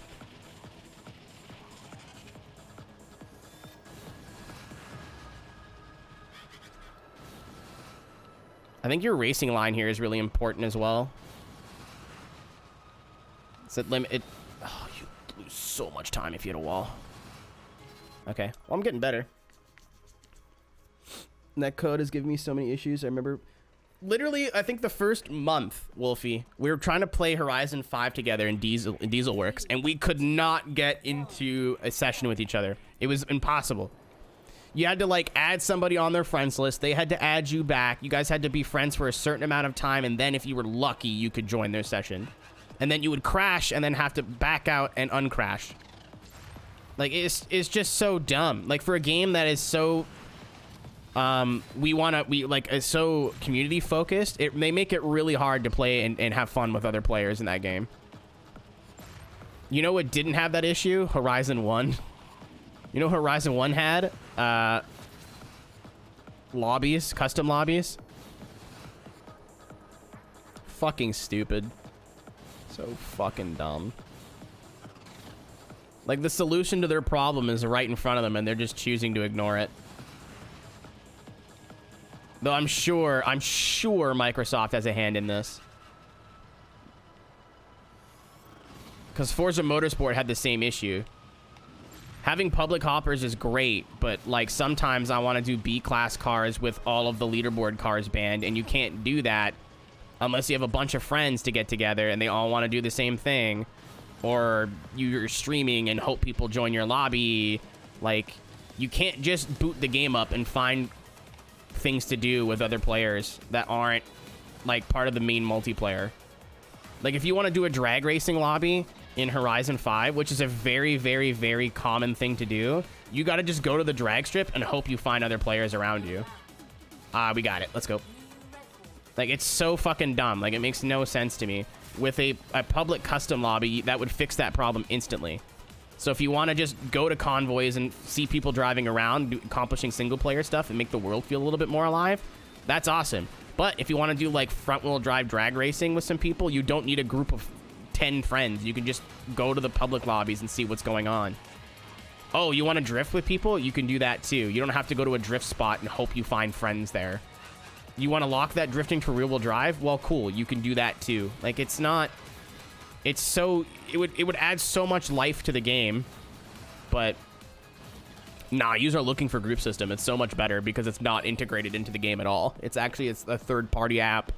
I think your racing line here is really important as well. So oh, you lose so much time if you hit a wall. Okay, well, I'm getting better. That code has given me so many issues. I remember, literally, I think the first month, Wolfie, we were trying to play Horizon 5 together in Diesel Works, and we could not get into a session with each other. It was impossible. You had to, like, add somebody on their friends list. They had to add you back. You guys had to be friends for a certain amount of time, and then if you were lucky, you could join their session. And then you would crash and then have to back out and uncrash. Like, it's just so dumb. Like, for a game that is so, is so community focused, they make it really hard to play and have fun with other players in that game. You know what didn't have that issue? Horizon 1. You know Horizon 1 had? Lobbies, custom lobbies. Fucking stupid. So fucking dumb. Like, the solution to their problem is right in front of them, and they're just choosing to ignore it. Though I'm sure Microsoft has a hand in this. Because Forza Motorsport had the same issue. Having public hoppers is great, but, like, sometimes I want to do B-class cars with all of the leaderboard cars banned, and you can't do that unless you have a bunch of friends to get together and they all want to do the same thing. Or you're streaming and hope people join your lobby. Like, you can't just boot the game up and find things to do with other players that aren't, like, part of the main multiplayer. Like, if you want to do a drag racing lobby in Horizon 5, which is a very, very, very common thing to do, you got to just go to the drag strip and hope you find other players around you. We got it. Let's go. Like, it's so fucking dumb. Like, it makes no sense to me. With a public custom lobby, that would fix that problem instantly. So if you want to just go to convoys and see people driving around, accomplishing single-player stuff and make the world feel a little bit more alive, that's awesome. But if you want to do, like, front-wheel drive drag racing with some people, you don't need a group of 10 friends. You can just go to the public lobbies and see what's going on. Oh, you want to drift with people? You can do that, too. You don't have to go to a drift spot and hope you find friends there. You want to lock that drifting to rear-wheel drive? Well, cool. You can do that too. Like, it's not... It's so... It would add so much life to the game. But... Nah, users are looking for group system. It's so much better because it's not integrated into the game at all. It's a third-party app.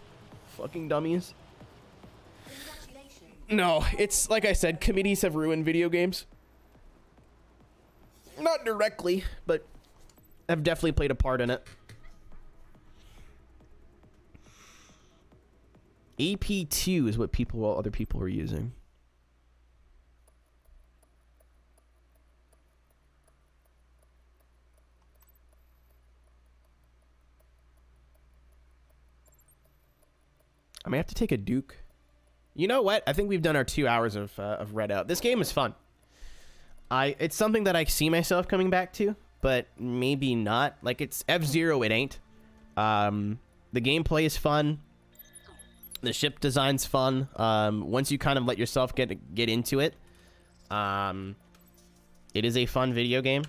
Fucking dummies. No, it's... Like I said, committees have ruined video games. Not directly, but have definitely played a part in it. AP2 is what other people are using. I may have to take a Duke. You know what? I think we've done our 2 hours of Redout. This game is fun. It's something that I see myself coming back to, but maybe not. Like, it's F-Zero, it ain't. The gameplay is fun. The ship design's fun. Once you kind of let yourself get into it, it is a fun video game.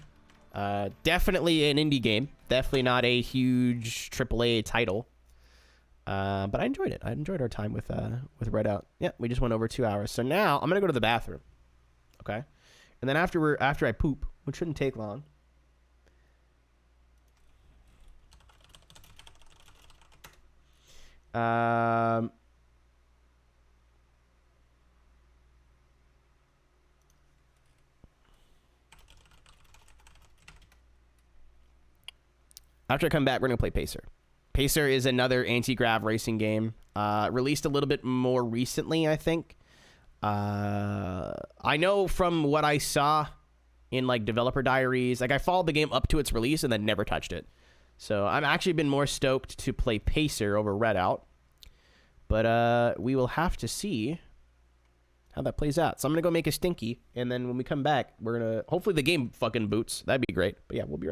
Definitely an indie game. Definitely not a huge AAA title. But I enjoyed it. I enjoyed our time with Redout. Yeah, we just went over 2 hours. So now I'm gonna go to the bathroom. Okay, and then after I poop, which shouldn't take long. After I come back, we're going to play Pacer. Pacer is another anti-grav racing game. Released a little bit more recently, I think. I know from what I saw in, like, developer diaries, like, I followed the game up to its release and then never touched it. So I've actually been more stoked to play Pacer over Redout. But we will have to see how that plays out. So I'm going to go make a stinky, and then when we come back, we're going to... Hopefully the game fucking boots. That'd be great. But yeah, we'll be right back.